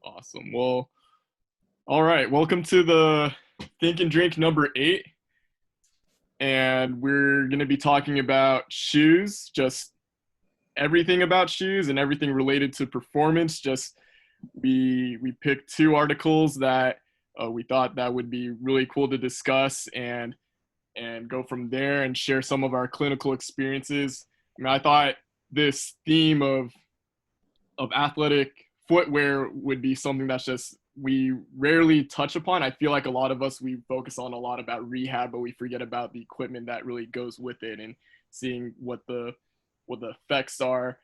Awesome. Well, all right. Welcome to the Think and Drink number 8. And we're going to be talking about shoes, just everything about shoes and everything related to performance. Just we picked 2 articles that we thought that would be really cool to discuss and go from there and share some of our clinical experiences. I thought this theme of athletic footwear would be something that's just we rarely touch upon. I feel like a lot of us, we focus on a lot about rehab, but we forget about the equipment that really goes with it and seeing what the effects are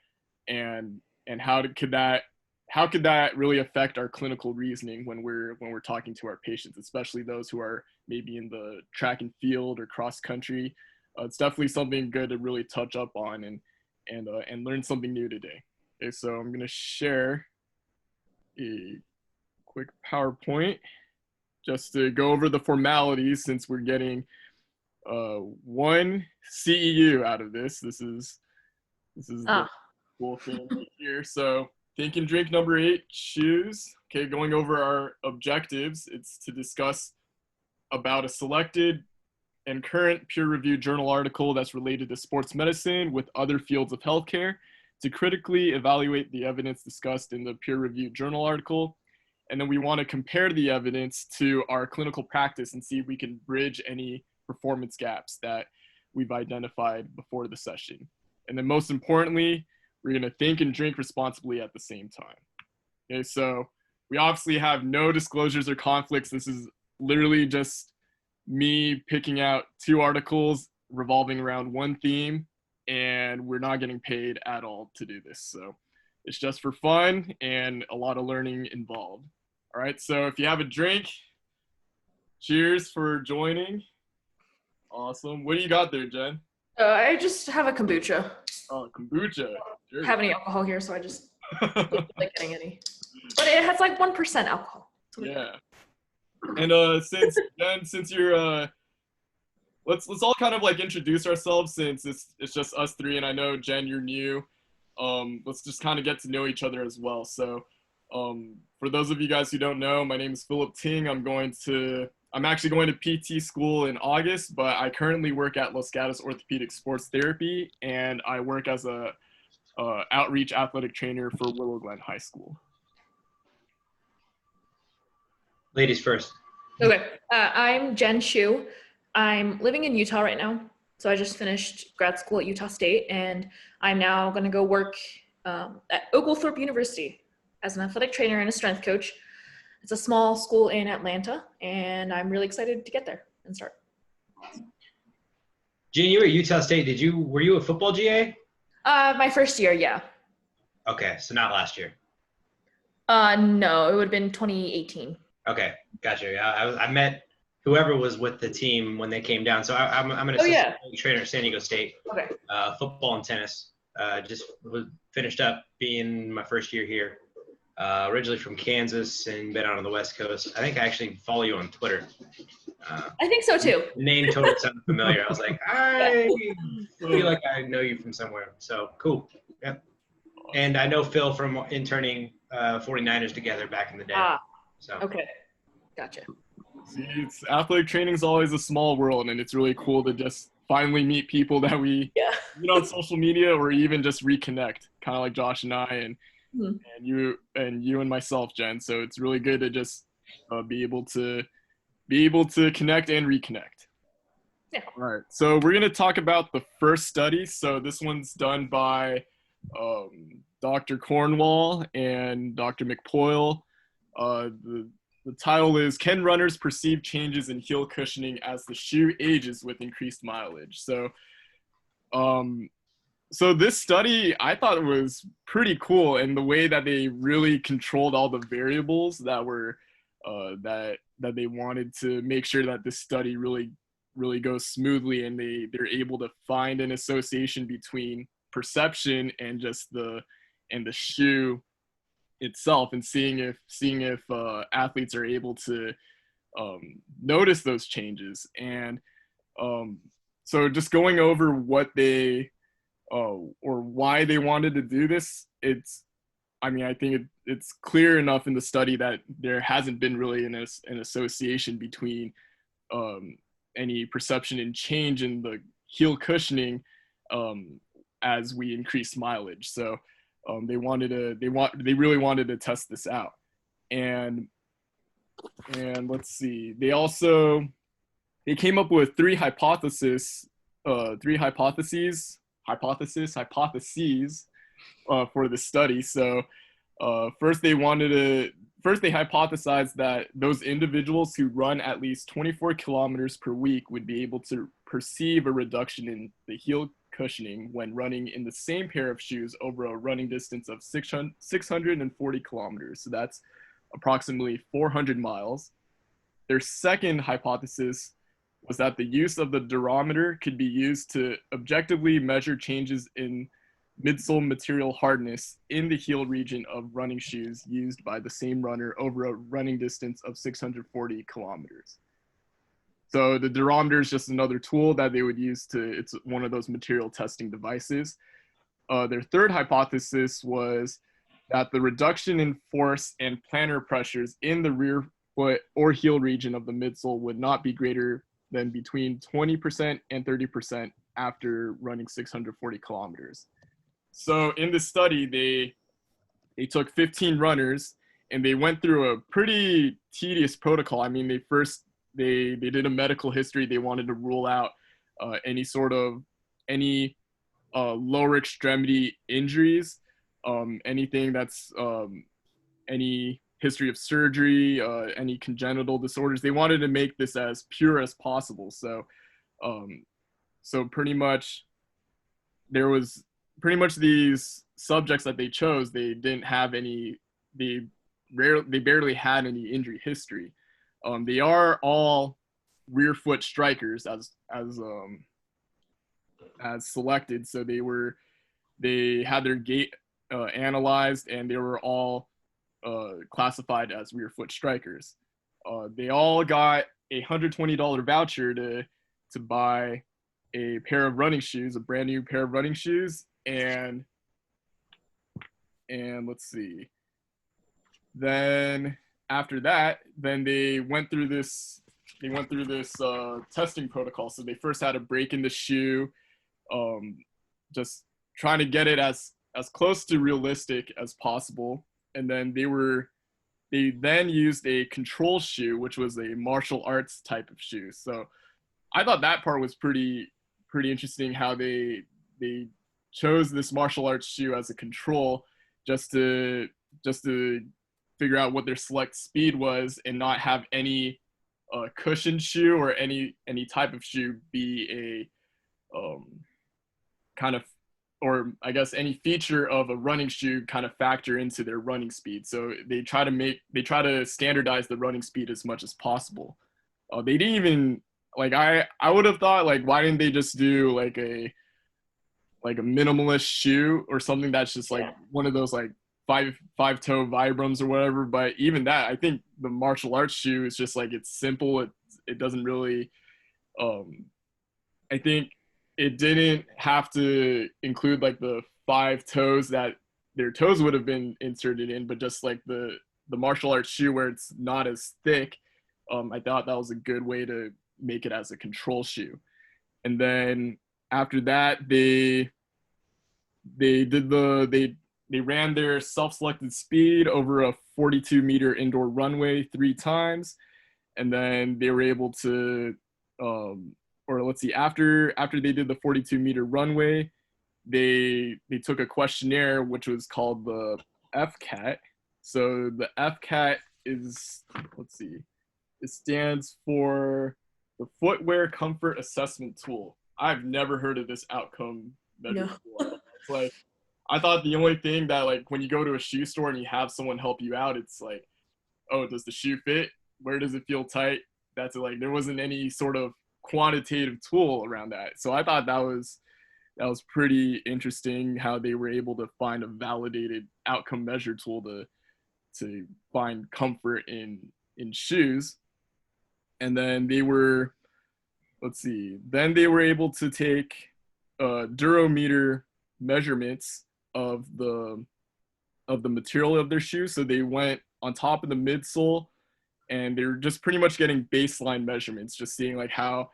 and how could that really affect our clinical reasoning when we're talking to our patients, especially those who are maybe in the track and field or cross country. It's definitely something good to really touch up on and learn something new today. Okay, so I'm going to share a quick PowerPoint just to go over the formalities since we're getting 1 CEU out of this. This is the cool thing right here. So Think and Drink number 8, shoes. Okay, going over our objectives, it's to discuss about a selected and current peer-reviewed journal article that's related to sports medicine with other fields of healthcare, to critically evaluate the evidence discussed in the peer-reviewed journal article. And then we want to compare the evidence to our clinical practice and see if we can bridge any performance gaps that we've identified before the session. And then most importantly, we're going to think and drink responsibly at the same time. Okay, so we obviously have no disclosures or conflicts. This is literally just me picking out 2 articles revolving around 1 theme, and we're not getting paid at all to do this. So it's just for fun and a lot of learning involved. All right, so if you have a drink, cheers for joining. Awesome. What do you got there, Jen? I just have a kombucha. Oh, kombucha. Sure. I don't have any alcohol here, so I just don't like getting any. But it has like 1% alcohol. Yeah. And since you're let's all kind of like introduce ourselves since it's just us 3, and I know Jen, you're new. Let's just kind of get to know each other as well. So for those of you guys who don't know, my name is Philip Ting. I'm actually going to PT school in August, but I currently work at LGOST Orthopedic Sports Therapy, and I work as a outreach athletic trainer for Willow Glen High School. Ladies first. Okay, I'm Jen Shu. I'm living in Utah right now, so I just finished grad school at Utah State, and I'm now going to go work at Oglethorpe University as an athletic trainer and a strength coach. It's a small school in Atlanta, and I'm really excited to get there and start. Jen, you were at Utah State. Were you a football GA? My first year, yeah. Okay, so not last year. No, it would have been 2018. Okay, gotcha. Yeah, I met whoever was with the team when they came down. So I'm an assistant trainer at San Diego State. Okay. Football and tennis. Just finished up being my first year here. Originally from Kansas and been out on the West Coast. I think I actually follow you on Twitter. I think so too. The name totally sounded familiar. I was like, I feel like I know you from somewhere. So cool. Yep. And I know Phil from interning 49ers together back in the day. So okay. Gotcha. See, athletic training is always a small world, and it's really cool to just finally meet people that we meet on social media or even just reconnect, kind of like Josh and I and you and myself, Jen. So it's really good to just be able to connect and reconnect. Yeah. All right. So we're gonna talk about the first study. So this one's done by Dr. Cornwall and Dr. McPoyle. The title is "Can Runners Perceive Changes in Heel Cushioning as the Shoe Ages with Increased Mileage?" So this study, I thought it was pretty cool in the way that they really controlled all the variables that were that they wanted to make sure that this study really goes smoothly, and they're able to find an association between perception and just the shoe itself, and seeing if athletes are able to notice those changes. And so just going over what they or why they wanted to do this, it's I mean, I think it's clear enough in the study that there hasn't been really an association between any perception and change in the heel cushioning as we increase mileage. So they really wanted to test this out. And let's see, they came up with three hypotheses for the study. So first they hypothesized that those individuals who run at least 24 kilometers per week would be able to perceive a reduction in the heel cushioning when running in the same pair of shoes over a running distance of 640 kilometers. So that's approximately 400 miles. Their second hypothesis was that the use of the durometer could be used to objectively measure changes in midsole material hardness in the heel region of running shoes used by the same runner over a running distance of 640 kilometers. So the durometer is just another tool that they would use it's one of those material testing devices. Their third hypothesis was that the reduction in force and plantar pressures in the rear foot or heel region of the midsole would not be greater than between 20% and 30% after running 640 kilometers. So in this study, they took 15 runners and they went through a pretty tedious protocol. I mean, they did a medical history. They wanted to rule out any lower extremity injuries, anything that's any history of surgery, any congenital disorders. They wanted to make this as pure as possible. So pretty much these subjects that they chose, they didn't have any, they barely had any injury history. They are all rear foot strikers as selected. So they had their gait analyzed, and they were all classified as rear foot strikers. They all got a $120 voucher to buy a pair of running shoes, a brand new pair of running shoes, and let's see. Then after that, then they went through this testing protocol. So they first had to break in the shoe, just trying to get it as close to realistic as possible. And then they then used a control shoe, which was a martial arts type of shoe. So I thought that part was pretty interesting, how they chose this martial arts shoe as a control just to figure out what their select speed was and not have any cushion shoe or any type of shoe be a kind of, or I guess any feature of a running shoe kind of factor into their running speed. So they try to standardize the running speed as much as possible. They didn't even, like, I would have thought, like, why didn't they just do like a minimalist shoe or something that's just like one of those like five toe Vibrams or whatever. But even that, I think the martial arts shoe is just like, it's simple. It doesn't really, I think it didn't have to include like the 5 toes that their toes would have been inserted in, but just like the martial arts shoe where it's not as thick. I thought that was a good way to make it as a control shoe. And then after that, they ran their self-selected speed over a 42-meter indoor runway 3 times. And then they were able to, after they did the 42-meter runway, they took a questionnaire, which was called the FCAT. So the FCAT is, it stands for the Footwear Comfort Assessment Tool. I've never heard of this outcome measure before. It's like, I thought the only thing that, like, when you go to a shoe store and you have someone help you out, it's like, oh, does the shoe fit? Where does it feel tight? That's it. Like, there wasn't any sort of quantitative tool around that. So I thought that was pretty interesting how they were able to find a validated outcome measure tool to find comfort in shoes. And then they were able to take durometer measurements of the of the material of their shoe. So they went on top of the midsole, and they were just pretty much getting baseline measurements, just seeing like how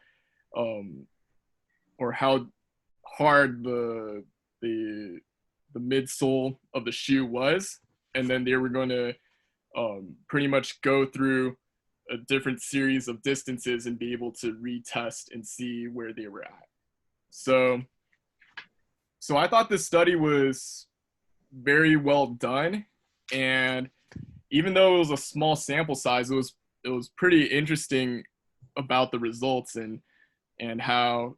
or how hard the midsole of the shoe was, and then they were going to pretty much go through a different series of distances and be able to retest and see where they were at. So I thought this study was very well done, and even though it was a small sample size, it was pretty interesting about the results and how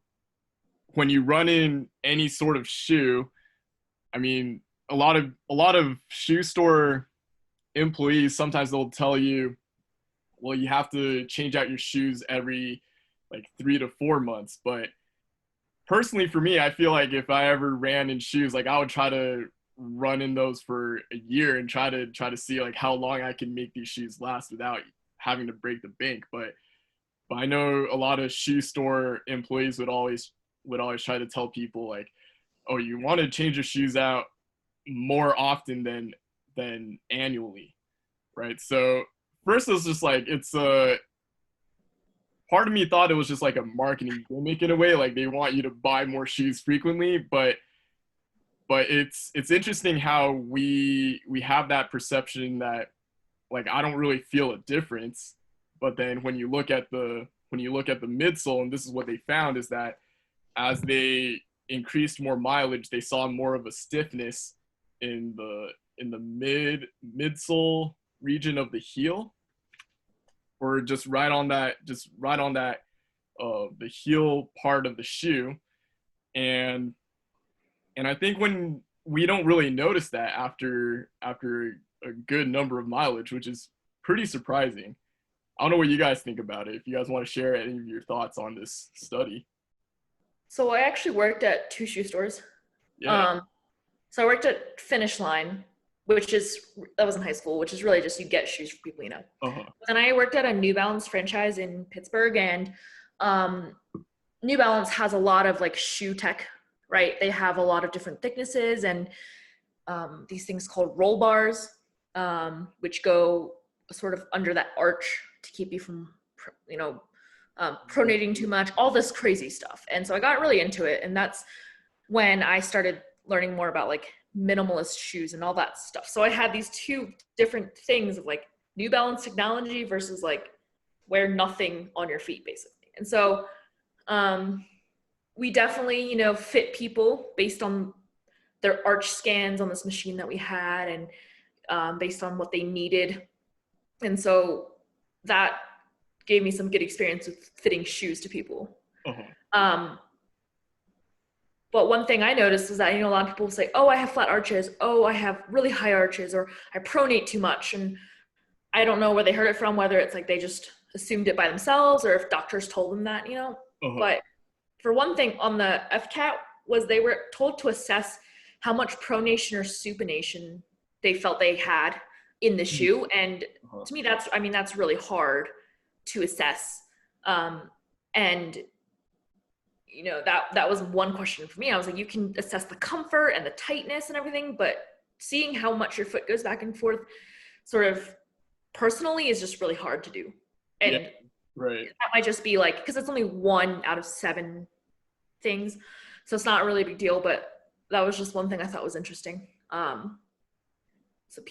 when you run in any sort of shoe, I mean, a lot of shoe store employees, sometimes they'll tell you, well, you have to change out your shoes every like 3 to 4 months. But personally, for me, I feel like if I ever ran in shoes, like I would try to run in those for a year and try to see like how long I can make these shoes last without having to break the bank. But I know a lot of shoe store employees would always try to tell people like, oh, you want to change your shoes out more often than annually, right? So first it was just like, it's a part of me thought it was just like a marketing gimmick in a way, like they want you to buy more shoes frequently, but it's interesting how we have that perception that like I don't really feel a difference, but then when you look at the midsole, and this is what they found, is that as they increased more mileage, they saw more of a stiffness in the midsole region of the heel, or just right on that the heel part of the shoe. And I think when we don't really notice that after a good number of mileage, which is pretty surprising. I don't know what you guys think about it. If you guys want to share any of your thoughts on this study. So I actually worked at 2 shoe stores. Yeah. So I worked at Finish Line, that was in high school, which is really just you get shoes for people you know. Uh-huh. Then I worked at a New Balance franchise in Pittsburgh, and New Balance has a lot of like shoe tech, right? They have a lot of different thicknesses and these things called roll bars, which go sort of under that arch to keep you from, pronating too much, all this crazy stuff. And so I got really into it. And that's when I started learning more about like minimalist shoes and all that stuff. So I had these 2 different things of like New Balance technology versus like wear nothing on your feet, basically. And so we definitely, fit people based on their arch scans on this machine that we had, and based on what they needed. And so that gave me some good experience with fitting shoes to people. Uh-huh. But one thing I noticed is that, a lot of people say, oh, I have flat arches. Oh, I have really high arches, or I pronate too much. And I don't know where they heard it from, whether it's like they just assumed it by themselves or if doctors told them that, Uh-huh. But for one thing on the FCAT was they were told to assess how much pronation or supination they felt they had in the shoe. And to me, that's really hard to assess. And that was one question for me. I was like, you can assess the comfort and the tightness and everything, but seeing how much your foot goes back and forth sort of personally is just really hard to do. And yeah, right. that might just be like, because it's only 1 out of 7 things, so it's not really a big deal, but that was just one thing I thought was interesting. So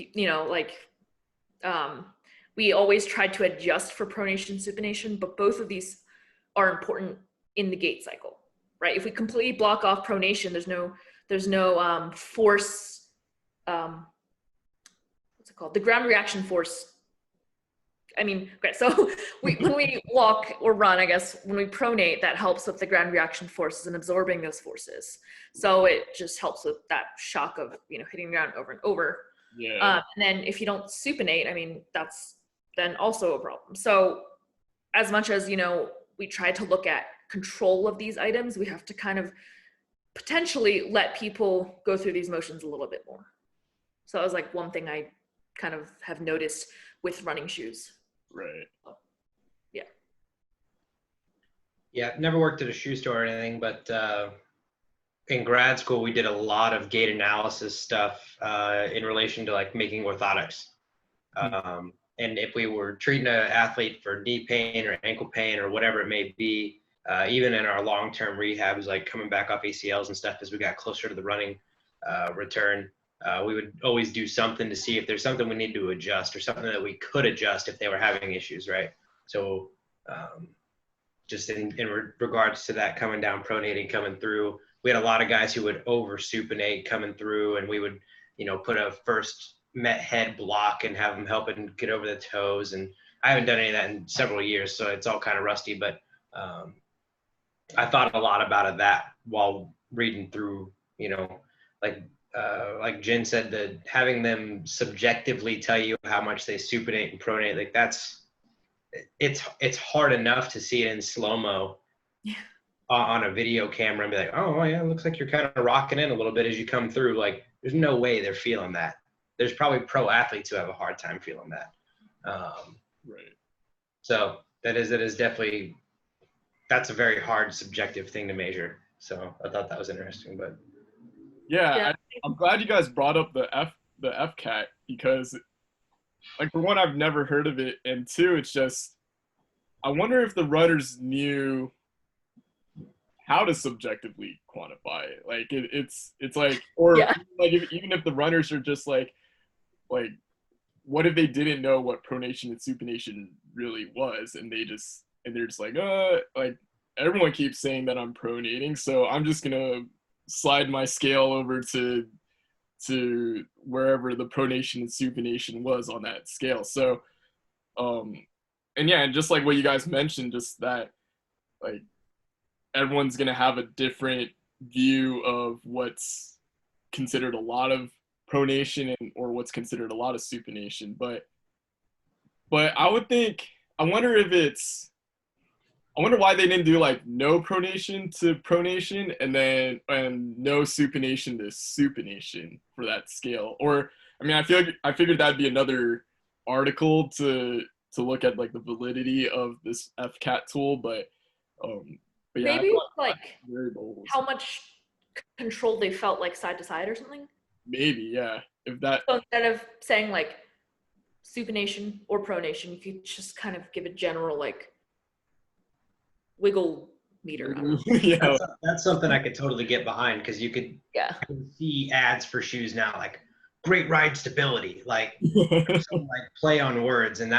we always tried to adjust for pronation, supination, but both of these are important in the gait cycle, right? If we completely block off pronation, there's no force, what's it called? The ground reaction force. Okay, so when we walk or run, I guess, when we pronate, that helps with the ground reaction forces and absorbing those forces. So it just helps with that shock of, hitting the ground over and over. Yeah. And then if you don't supinate, that's then also a problem. So as much as, we try to look at control of these items, we have to kind of potentially let people go through these motions a little bit more. So that was like one thing I kind of have noticed with running shoes. Right. Yeah, never worked at a shoe store or anything, but in grad school, we did a lot of gait analysis stuff in relation to like making orthotics. And if we were treating an athlete for knee pain or ankle pain or whatever it may be, even in our long-term rehabs, like coming back off ACLs and stuff, as we got closer to the running return, we would always do something to see if there's something we need to adjust or something that we could adjust if they were having issues, right? So just in regards to that, coming down, pronating, coming through, we had a lot of guys who would over supinate coming through, and we would, put a first met head block and have them helping get over the toes. And I haven't done any of that in several years, so it's all kind of rusty, but I thought a lot about that while reading through, like Jen said, that having them subjectively tell you how much they supinate and pronate, like it's hard enough to see it in slow-mo on a video camera and be like, oh yeah, it looks like you're kind of rocking in a little bit as you come through. Like, there's no way they're feeling that. There's probably pro athletes who have a hard time feeling that. Right. So that is definitely, that's a very hard subjective thing to measure. So I thought that was interesting, but yeah. I'm glad you guys brought up the FCAT, because like, for one, I've never heard of it, and two, it's just, I wonder if the runners knew how to subjectively quantify it. Like it's like, or like even if the runners are just like what if they didn't know what pronation and supination really was, and they're just like everyone keeps saying that I'm pronating, so I'm just gonna slide my scale over to wherever the pronation and supination was on that scale. So and yeah, and just like what you guys mentioned, just that like everyone's going to have a different view of what's considered a lot of pronation or what's considered a lot of supination. But I wonder why they didn't do like no pronation to pronation and no supination to supination for that scale. Or, I mean, I figured that'd be another article to look at like the validity of this FCAT tool, but yeah, maybe like how much control they felt like side to side or something. Maybe, yeah. If that, so instead of saying like supination or pronation, you could just kind of give a general like wiggle meter. Yeah, that's something I could totally get behind, because you could see ads for shoes now like great ride stability, like some like play on words, and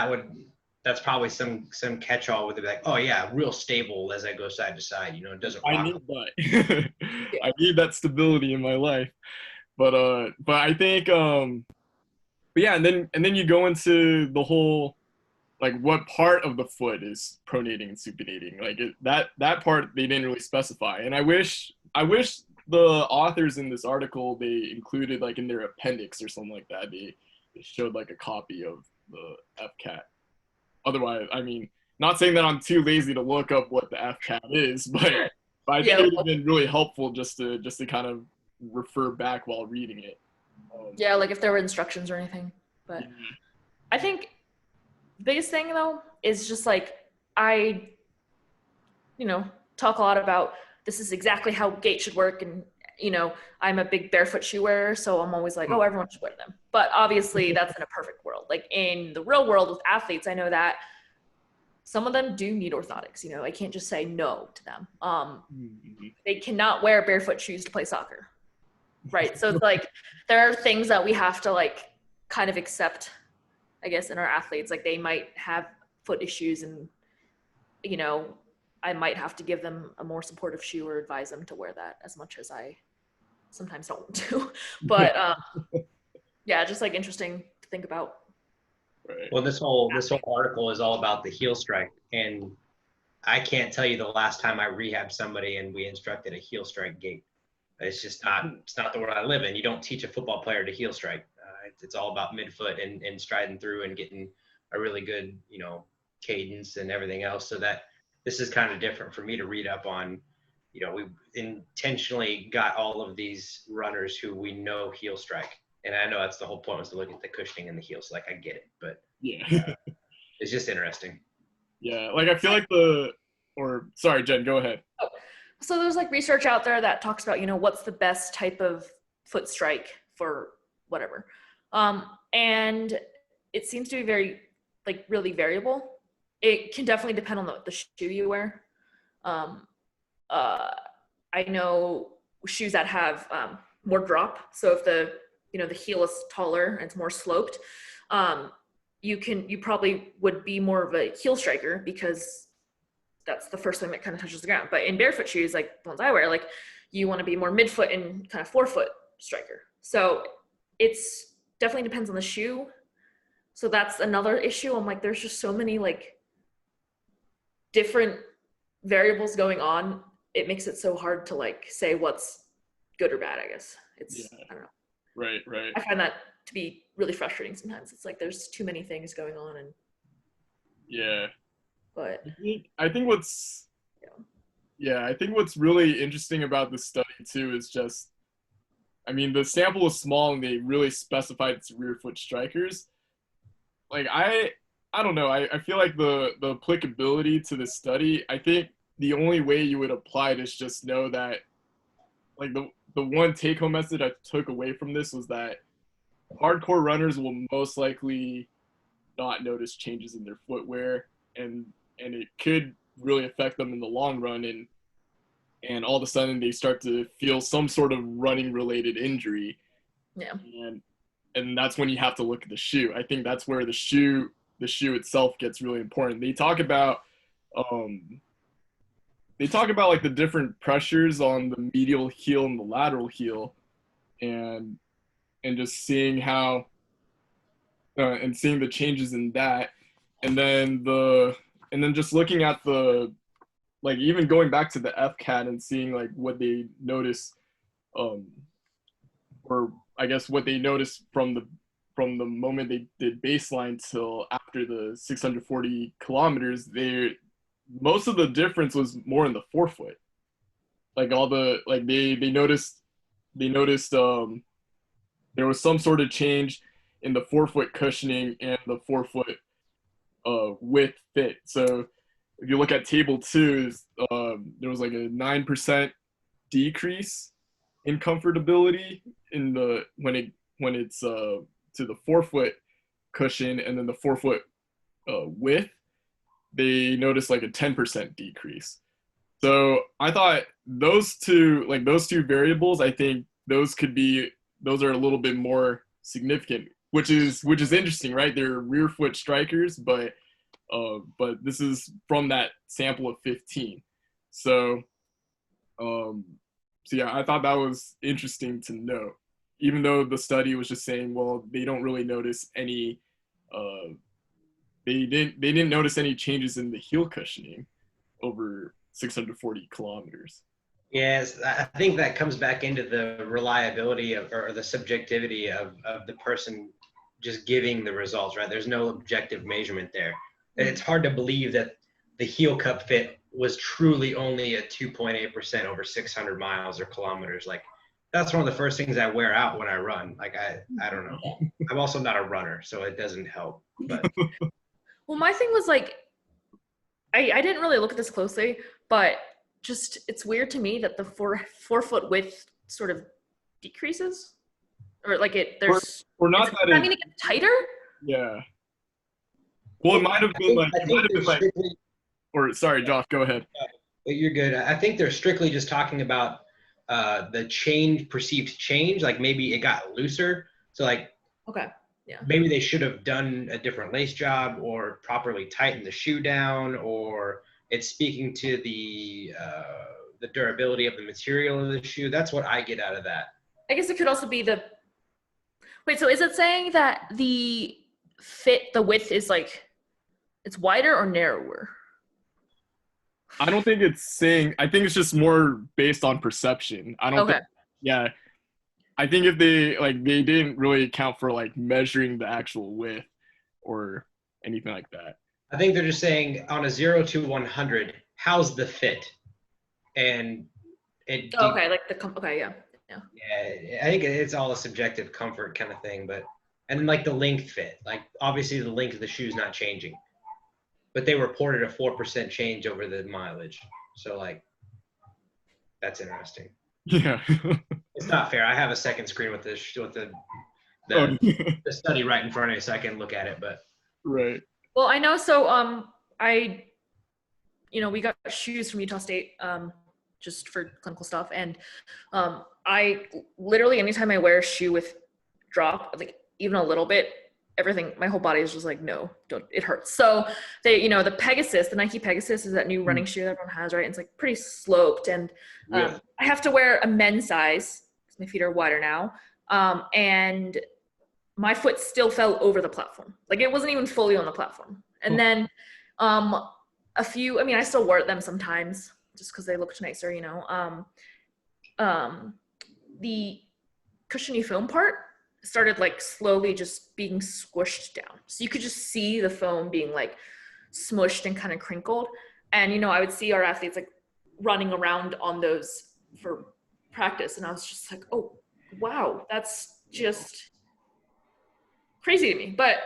that's probably some catch-all where they're like, oh yeah, real stable as I go side to side, it doesn't rock. I need that. I need that stability in my life. But I think but yeah, and then you go into the whole like what part of the foot is pronating and supinating. Like that part they didn't really specify. And I wish the authors in this article, they included like in their appendix or something like that, they showed like a copy of the FCAT. Otherwise, I mean, not saying that I'm too lazy to look up what the FCAT is, but I think it would have been really helpful just to kind of refer back while reading it. Yeah, like if there were instructions or anything. But I think the biggest thing though is just like I, talk a lot about this is exactly how gait should work, and I'm a big barefoot shoe wearer, so I'm always like, oh, everyone should wear them. But obviously that's in a perfect world. Like in the real world with athletes, I know that some of them do need orthotics. I can't just say no to them. They cannot wear barefoot shoes to play soccer. Right. So it's like there are things that we have to like kind of accept, I guess, in our athletes. Like they might have foot issues, and I might have to give them a more supportive shoe or advise them to wear that, as much as I sometimes don't want to. But yeah, just like interesting to think about. Well, this whole article is all about the heel strike, and I can't tell you the last time I rehabbed somebody and we instructed a heel strike gait. It's just not the world I live in. You don't teach a football player to heel strike. It's all about midfoot and striding through and getting a really good, cadence and everything else. So that this is kind of different for me to read up on. We intentionally got all of these runners who we know heel strike. And I know that's the whole point, was to look at the cushioning and the heels. Like I get it, but yeah, it's just interesting. Yeah, like I feel like sorry, Jen, go ahead. So there's like research out there that talks about, what's the best type of foot strike for whatever. And it seems to be very, like, really variable. It can definitely depend on the shoe you wear. I know shoes that have more drop. So if the heel is taller and it's more sloped, you probably would be more of a heel striker because that's the first thing that kind of touches the ground. But in barefoot shoes, like the ones I wear, like you want to be more midfoot and kind of forefoot striker. So it's definitely depends on the shoe. So that's another issue. I'm like, there's just so many like different variables going on. It makes it so hard to like say what's good or bad, I guess. I don't know. Right. I find that to be really frustrating sometimes. It's like there's too many things going on and yeah. But I think what's really interesting about this study too is just, I mean, the sample was small and they really specified its rear foot strikers. Like I don't know. I feel like the applicability to this study, I think the only way you would apply it is just know that, like, the one take-home message I took away from this was that hardcore runners will most likely not notice changes in their footwear, and it could really affect them in the long run, and all of a sudden they start to feel some sort of running related injury. Yeah. And that's when you have to look at the shoe. I think that's where the shoe itself gets really important. They talk about like the different pressures on the medial heel and the lateral heel, and just seeing how and seeing the changes in that, and then just looking at the, like, even going back to the FCAT and seeing like what they notice, or I guess what they noticed from the moment they did baseline till after the 640 kilometers, most of the difference was more in the forefoot. Like they noticed there was some sort of change in the forefoot cushioning and the forefoot width fit. So if you look at table 2, there was like a 9% decrease in comfortability in the when it's to the forefoot cushion, and then the forefoot width, they noticed like a 10% decrease. So I thought those two variables, I think those are a little bit more significant, which is interesting, right? They're rear foot strikers, but this is from that sample of 15. So yeah, I thought that was interesting to know, even though the study was just saying, well, they don't really notice any they didn't notice any changes in the heel cushioning over 640 kilometers. Yes, I think that comes back into the reliability or the subjectivity of the person just giving the results, right? There's no objective measurement there. And it's hard to believe that the heel cup fit was truly only at 2.8% over 600 miles or kilometers. Like, that's one of the first things I wear out when I run. Like, I don't know. I'm also not a runner, so it doesn't help. But well, my thing was like, I didn't really look at this closely, but just it's weird to me that the forefoot width sort of decreases, or like there's or not that. I mean, it gets tighter. Yeah. Well, it might have been like, or sorry, Josh, go ahead. You're good. I think they're strictly just talking about the perceived change. Like, maybe it got looser. So like, okay, yeah, maybe they should have done a different lace job or properly tightened the shoe down, or it's speaking to the durability of the material of the shoe. That's what I get out of that. I guess it could also be wait, so is it saying that the width is like, it's wider or narrower? I don't think it's saying, I think it's just more based on perception. I don't think, yeah. I think if they didn't really account for like measuring the actual width or anything like that. I think they're just saying on a 0 to 100, how's the fit? And it. Okay, like yeah. Yeah, I think it's all a subjective comfort kind of thing, and then like the length fit, like obviously the length of the shoe is not changing, but they reported a 4% change over the mileage. So like, That's interesting. Yeah. It's not fair. I have a second screen with Oh, the study right in front of me, so I can look at it. But right. Well, I know. So, I, we got shoes from Utah State, just for clinical stuff, and I literally anytime I wear a shoe with drop, like even a little bit, everything, my whole body is just like, no, don't, it hurts. So they, the Pegasus, the Nike Pegasus is that new running shoe that everyone has, right? And it's like pretty sloped, and Yeah. I have to wear a men's size because my feet are wider now, and my foot still fell over the platform. Like it wasn't even fully on the platform. And then I still wore them sometimes just because they looked nicer, the cushiony foam part started like slowly just being squished down. So you could just see the foam being like smushed and kind of crinkled. And, I would see our athletes like running around on those for practice. And I was just like, oh, wow, that's just crazy to me. But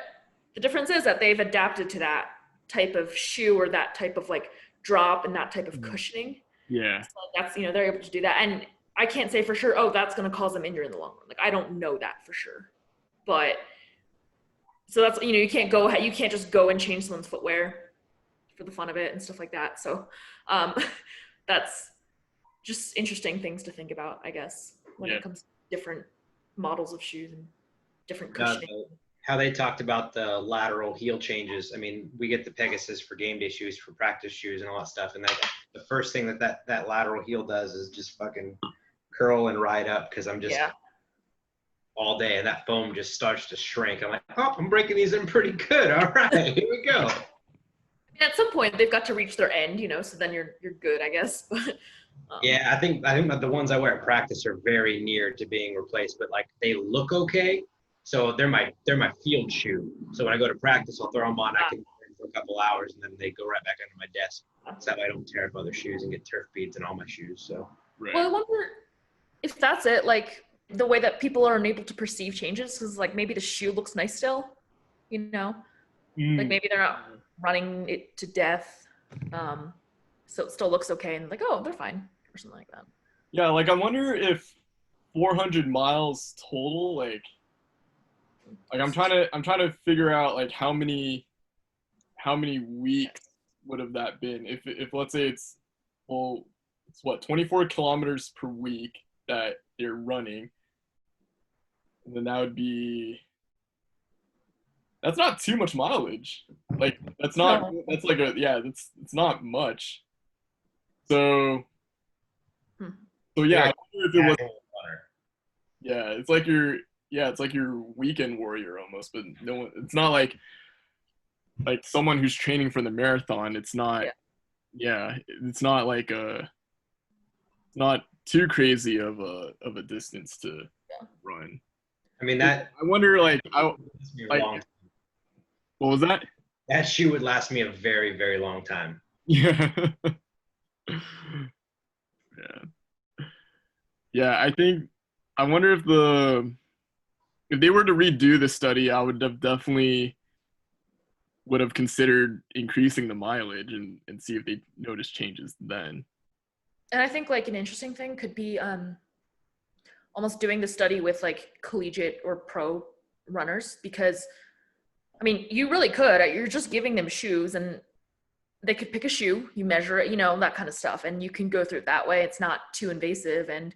the difference is that they've adapted to that type of shoe or that type of like drop and that type of cushioning. Yeah. So that's, they're able to do that. And I can't say for sure, oh, that's going to cause them injury in the long run. Like, I don't know that for sure. But so that's, you can't just go and change someone's footwear for the fun of it and stuff like that. So that's just interesting things to think about, I guess, when it comes to different models of shoes and different cushioning. How they talked about the lateral heel changes. I mean, we get the Pegasus for game day shoes, for practice shoes, and all that stuff. And the first thing that lateral heel does is just fucking curl and ride up because I'm just all day, and that foam just starts to shrink. I'm like, oh, I'm breaking these in pretty good. All right, here we go. At some point, they've got to reach their end, so then you're good, I guess. Yeah, I think that the ones I wear at practice are very near to being replaced, but like they look okay. So they're my field shoe. So when I go to practice, I'll throw them on. I can wear them for a couple hours, and then they go right back under my desk. So that way I don't tear up other shoes and get turf beads in all my shoes. So. Right. Well, I wonder if that's it, like the way that people are unable to perceive changes, because like maybe the shoe looks nice still, like maybe they're not running it to death, so it still looks okay, and like, oh, they're fine or something like that. Yeah, like I wonder if 400 miles total, like I'm trying to figure out like how many weeks would have that been if let's say it's what 24 kilometers per week that they're running, and then that's not too much mileage. Like it's not much. So yeah, I wonder if it was it's like your weekend warrior almost, but no one, it's not like someone who's training for the marathon. It's not it's not like not too crazy of a distance to run. I mean I wonder what was that? That shoe would last me a very, very long time. Yeah. Yeah, I wonder if they were to redo the study, I would have definitely would have considered increasing the mileage and see if they noticed changes then. And I think like an interesting thing could be almost doing the study with like collegiate or pro runners, because I mean, you really could. You're just giving them shoes, and they could pick a shoe, you measure it, that kind of stuff, and you can go through it that way. It's not too invasive. And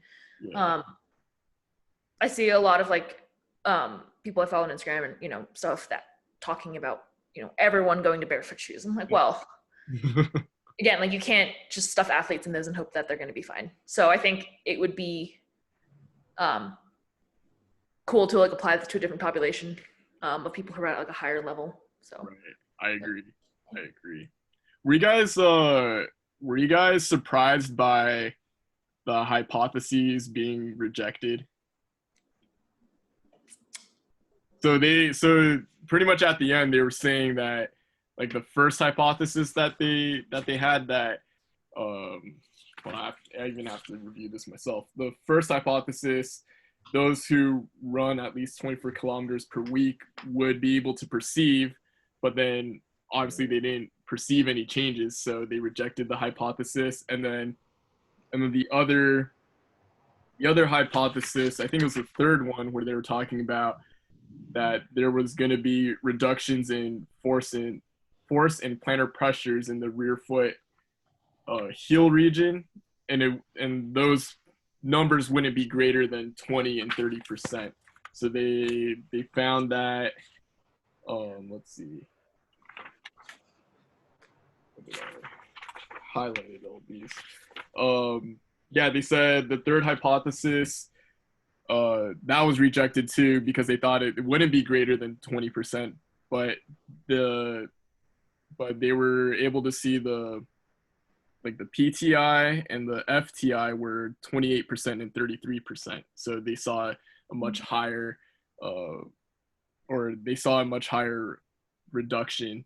I see a lot of like people I follow on Instagram and stuff that talking about everyone going to barefoot shoes. I'm like, well, again, like you can't just stuff athletes in those and hope that they're going to be fine. So I think it would be cool to like apply this to a different population of people who are at like a higher level. So right. I agree. Were you guys surprised by the hypotheses being rejected? So pretty much at the end they were saying that like the first hypothesis that they had that I even have to review this myself. The first hypothesis, those who run at least 24 kilometers per week would be able to perceive, but then obviously they didn't perceive any changes, so they rejected the hypothesis. And then And then the other hypothesis, I think it was the third one, where they were talking about that there was going to be reductions in force and plantar pressures in the rear foot heel region, and those numbers wouldn't be greater than 20 and 30%. So they found that. Let's see. I highlighted all these. Yeah, they said the third hypothesis that was rejected too because they thought it wouldn't be greater than 20%, but they were able to see the PTI and the FTI were 28% and 33%. So they saw a much higher reduction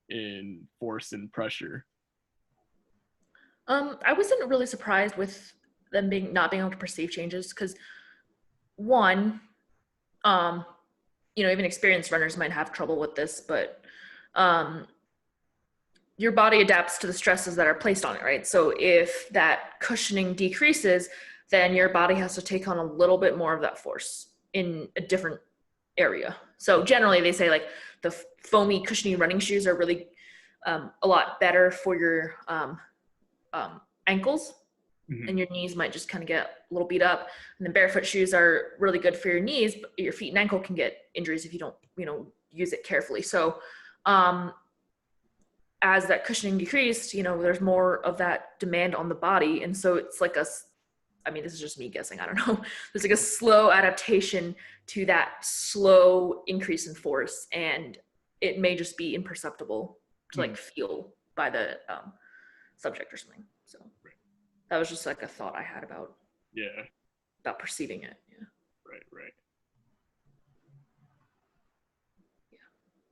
in force and pressure. I wasn't really surprised with them not being able to perceive changes because one, even experienced runners might have trouble with this, but your body adapts to the stresses that are placed on it, right? So if that cushioning decreases, then your body has to take on a little bit more of that force in a different area. So generally they say like the foamy cushiony running shoes are really a lot better for your ankles, and your knees might just kind of get a little beat up. And the barefoot shoes are really good for your knees, but your feet and ankle can get injuries if you don't, use it carefully. So as that cushioning decreased, there's more of that demand on the body. And so it's like this is just me guessing, I don't know. There's like a slow adaptation to that slow increase in force. And it may just be imperceptible to like feel by the subject or something. So that was just like a thought I had about perceiving it. Yeah. Right.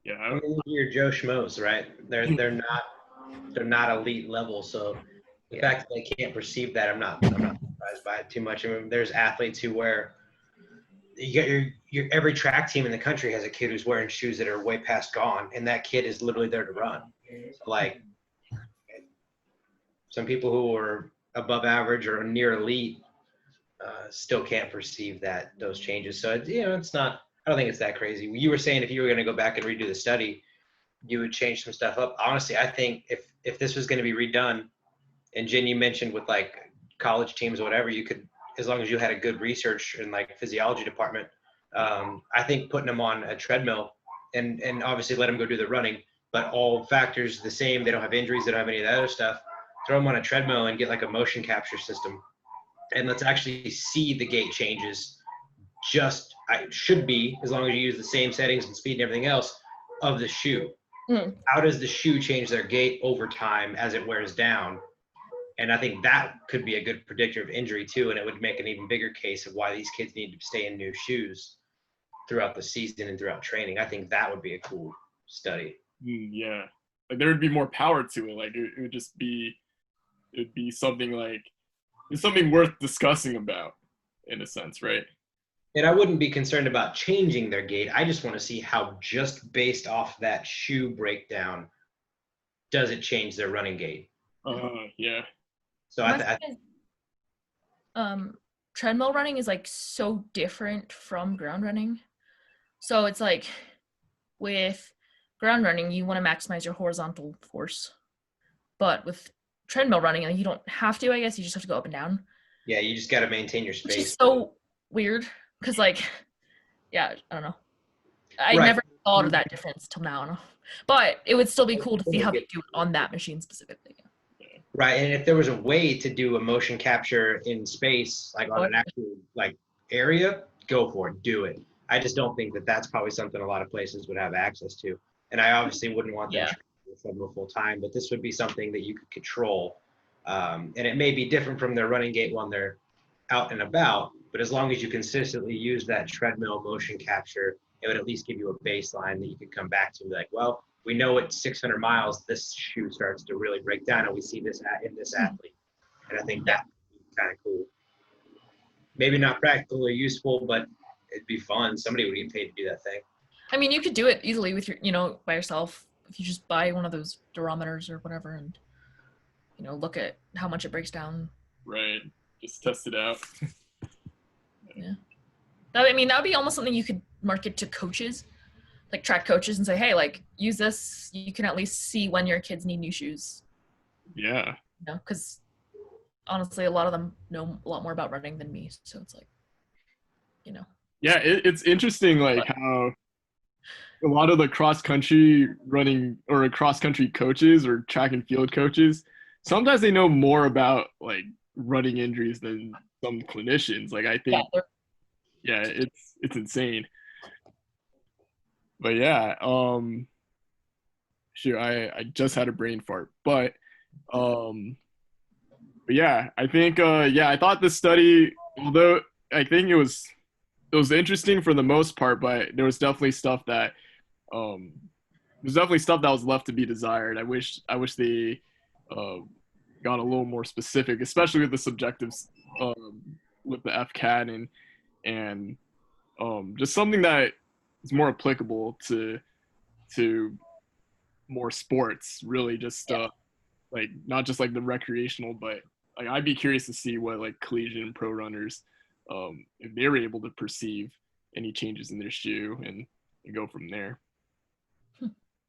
Yeah. I mean, you're Joe Schmoes, right? They're not elite level. So the fact that they can't perceive that, I'm not surprised by it too much. I mean, there's athletes who wear. You get your every track team in the country has a kid who's wearing shoes that are way past gone, and that kid is literally there to run. So like some people who are above average or near elite still can't perceive those changes. So it's not. I don't think it's that crazy. You were saying if you were going to go back and redo the study, you would change some stuff up. Honestly, I think if this was going to be redone, and Jen, you mentioned with like college teams or whatever, you could, as long as you had a good research and like physiology department, I think putting them on a treadmill and obviously let them go do the running, but all factors the same. They don't have injuries. They don't have any of that other stuff. Throw them on a treadmill and get like a motion capture system. And let's actually see the gait changes. It should be, as long as you use the same settings and speed and everything else, of the shoe. How does the shoe change their gait over time as it wears down? And I think that could be a good predictor of injury too, and it would make an even bigger case of why these kids need to stay in new shoes throughout the season and throughout training. I think that would be a cool study. Yeah, like there would be more power to it. Like it would just be, it'd be something like it's something worth discussing about, in a sense, right? And I wouldn't be concerned about changing their gait. I just want to see how, just based off that shoe breakdown, does it change their running gait? Yeah. So treadmill running is like so different from ground running. So it's like with ground running, you want to maximize your horizontal force, but with treadmill running, you don't have to. I guess you just have to go up and down. Yeah, you just got to maintain your space. Which is so weird because, I don't know. I never thought of that difference till now. But it would still be cool to see how they do it on that machine specifically. Right, and if there was a way to do a motion capture in space, like on an actual area, go for it, do it. I just don't think that that's probably something a lot of places would have access to. And I obviously wouldn't want them to do full time, but this would be something that you could control. And it may be different from their running gait when they're out and about, but as long as you consistently use that treadmill motion capture, it would at least give you a baseline that you could come back to and be like, well, we know at 600 miles, this shoe starts to really break down, and we see this in this athlete. And I think that would be kind of cool. Maybe not practical or useful, but it'd be fun. Somebody would get paid to do that thing. I mean, you could do it easily with your, by yourself. If you just buy one of those durometers or whatever and, look at how much it breaks down. Right. Just test it out. Yeah. I mean, that would be almost something you could market to coaches, like track coaches, and say, hey, like, use this. You can at least see when your kids need new shoes. Yeah. You know, because honestly, a lot of them know a lot more about running than me. So it's like, you know. Yeah, it's interesting, like how a lot of the cross country running or cross country coaches or track and field coaches, sometimes they know more about like running injuries than some clinicians. Like I think, yeah, it's insane. But yeah, shoot, I just had a brain fart, um, but yeah, I think yeah, I thought this study, although I think it was interesting for the most part, but there was definitely stuff that um there's definitely stuff that was left to be desired. I wish they uh, got a little more specific, especially with the subjectives, with the FCAT and just something that is more applicable to more sports. Really, just like not just like the recreational, but like I'd be curious to see what like collegiate and pro runners, if they were able to perceive any changes in their shoe and go from there.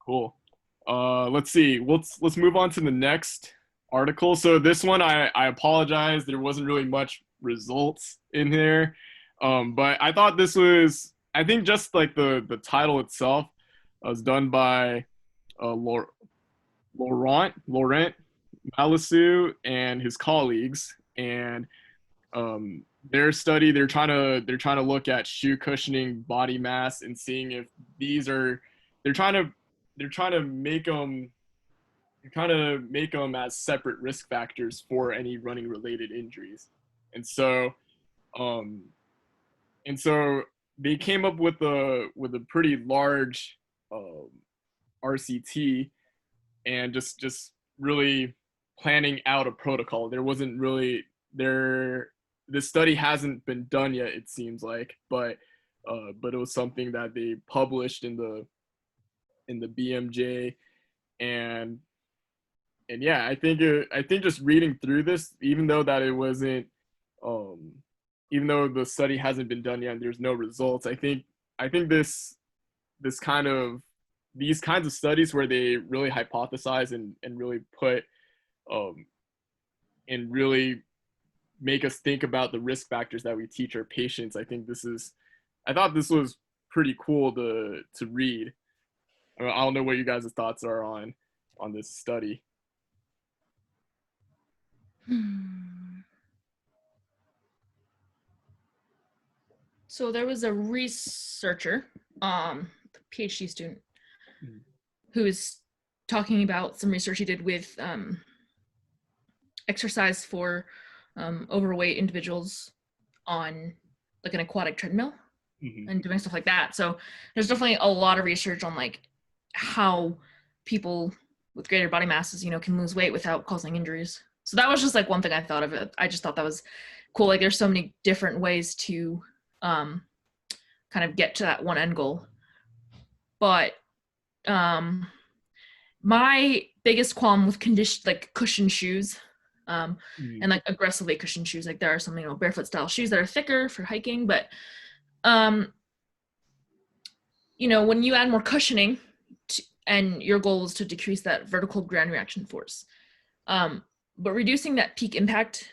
Cool. Let's see. Let's move on to the next article. So this one, I apologize. There wasn't really much results in there, but I thought this was. I think just like the title itself was done by Laurent Malisu and his colleagues, and their study they're trying to look at shoe cushioning body mass and seeing if these are they're trying to they're trying to make them as separate risk factors for any running related injuries. And so um and so they came up with a pretty large um, RCT and just really planning out a protocol. There wasn't really there the study hasn't been done yet, it seems like, but it was something that they published in the BMJ, and yeah, I think just reading through this, even though that it wasn't, um, even though the study hasn't been done yet and there's no results, I think this kind of these kinds of studies where they really hypothesize and really put um, and really make us think about the risk factors that we teach our patients. I thought this was pretty cool to read. I don't know what you guys' thoughts are on this study. So there was a researcher, PhD student, who was talking about some research he did with exercise for overweight individuals on like an aquatic treadmill and doing stuff like that. So there's definitely a lot of research on like how people with greater body masses, you know, can lose weight without causing injuries. So that was just like one thing I thought of it. I just thought that was cool. Like there's so many different ways to kind of get to that one end goal. But my biggest qualm with cushion shoes and like aggressively cushioned shoes, like there are some, you know, barefoot style shoes that are thicker for hiking, but you know, when you add more cushioning and your goal is to decrease that vertical ground reaction force, but reducing that peak impact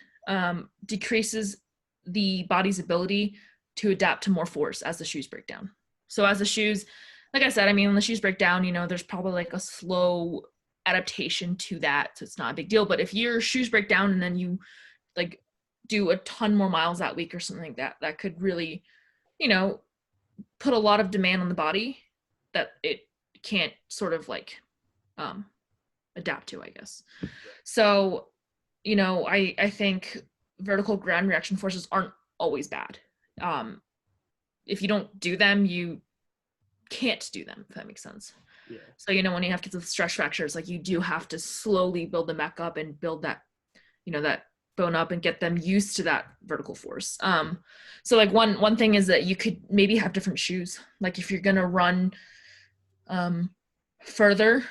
decreases the body's ability to adapt to more force as the shoes break down. So as the shoes, like I said, I mean, when the shoes break down, you know, there's probably like a slow adaptation to that. So it's not a big deal. But if your shoes break down and then you like do a ton more miles that week or something like that, that could really, you know, put a lot of demand on the body that it can't sort of like adapt to, I guess. So, you know, I think vertical ground reaction forces aren't always bad. If you don't do them, you can't do them, if that makes sense. Yeah. So, you know, when you have kids with stress fractures, like you do have to slowly build them back up and build that, you know, that bone up and get them used to that vertical force. So like one thing is that you could maybe have different shoes. Like if you're going to run further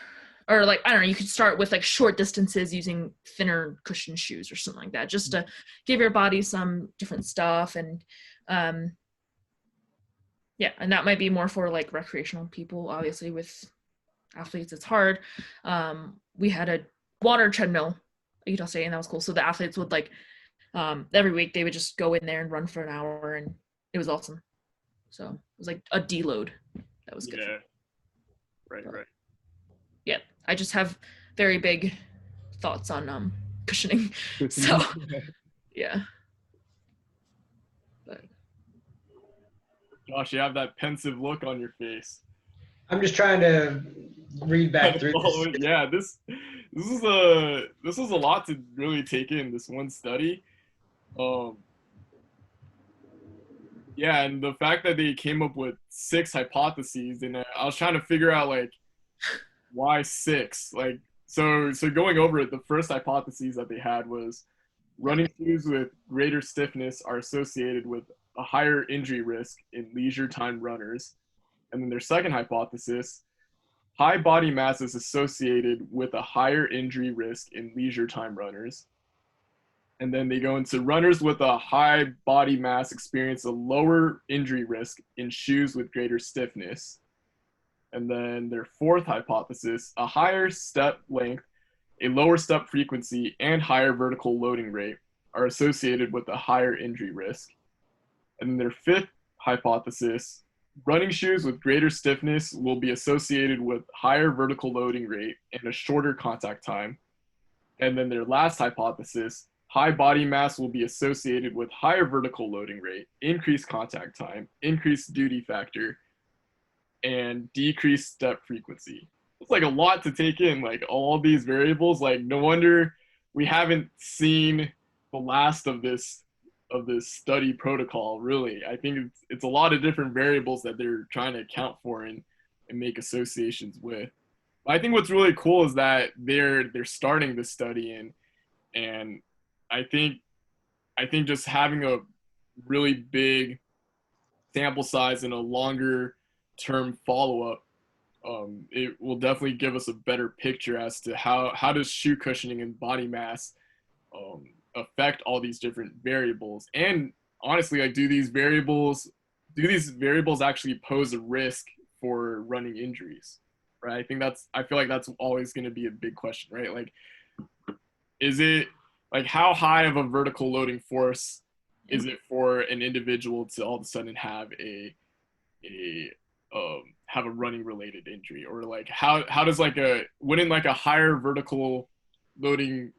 or like, I don't know, you could start with like short distances using thinner cushion shoes or something like that, just to give your body some different stuff. And yeah, and that might be more for like recreational people. Obviously with athletes, it's hard. We had a water treadmill at Utah State, and that was cool. So the athletes would like, every week they would just go in there and run for an hour, and it was awesome. So it was like a deload. That was good. Yeah. Right. Yeah, I just have very big thoughts on cushioning. So yeah. But Josh, you have that pensive look on your face. I'm just trying to read back through this. Yeah, this is a lot to really take in, this one study. Yeah, and the fact that they came up with 6 hypotheses, and I was trying to figure out like why 6. Like so going over it, the first hypothesis that they had was running shoes with greater stiffness are associated with a higher injury risk in leisure time runners. And then their second hypothesis, high body mass is associated with a higher injury risk in leisure time runners. And then they go into runners with a high body mass experience a lower injury risk in shoes with greater stiffness. And then their fourth hypothesis, a higher step length, a lower step frequency, and higher vertical loading rate are associated with a higher injury risk. And then their fifth hypothesis, running shoes with greater stiffness will be associated with higher vertical loading rate and a shorter contact time. And then their last hypothesis, high body mass will be associated with higher vertical loading rate, increased contact time, increased duty factor, and decreased step frequency. It's like a lot to take in, like all these variables. Like no wonder we haven't seen the last of this study protocol, really. I think it's a lot of different variables that they're trying to account for and make associations with. I think what's really cool is that they're starting this study, and I think just having a really big sample size and a longer term follow-up, it will definitely give us a better picture as to how does shoe cushioning and body mass affect all these different variables. And honestly, like do these variables actually pose a risk for running injuries, right? I feel like that's always going to be a big question, right? Like, is it like how high of a vertical loading force is it for an individual to all of a sudden have a running related injury? Or like how does like wouldn't like a higher vertical loading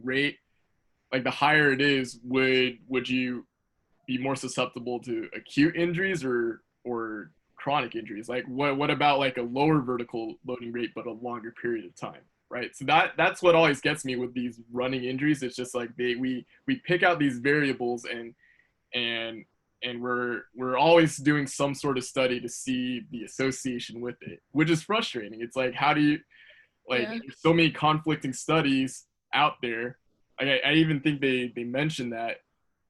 rate, like the higher it is, would you be more susceptible to acute injuries or chronic injuries? Like what about like a lower vertical loading rate but a longer period of time, right? So that's what always gets me with these running injuries. It's just like we pick out these variables and we're always doing some sort of study to see the association with it, which is frustrating. It's like, how do you, like, there's so many conflicting studies out there. Like, I even think they mentioned that,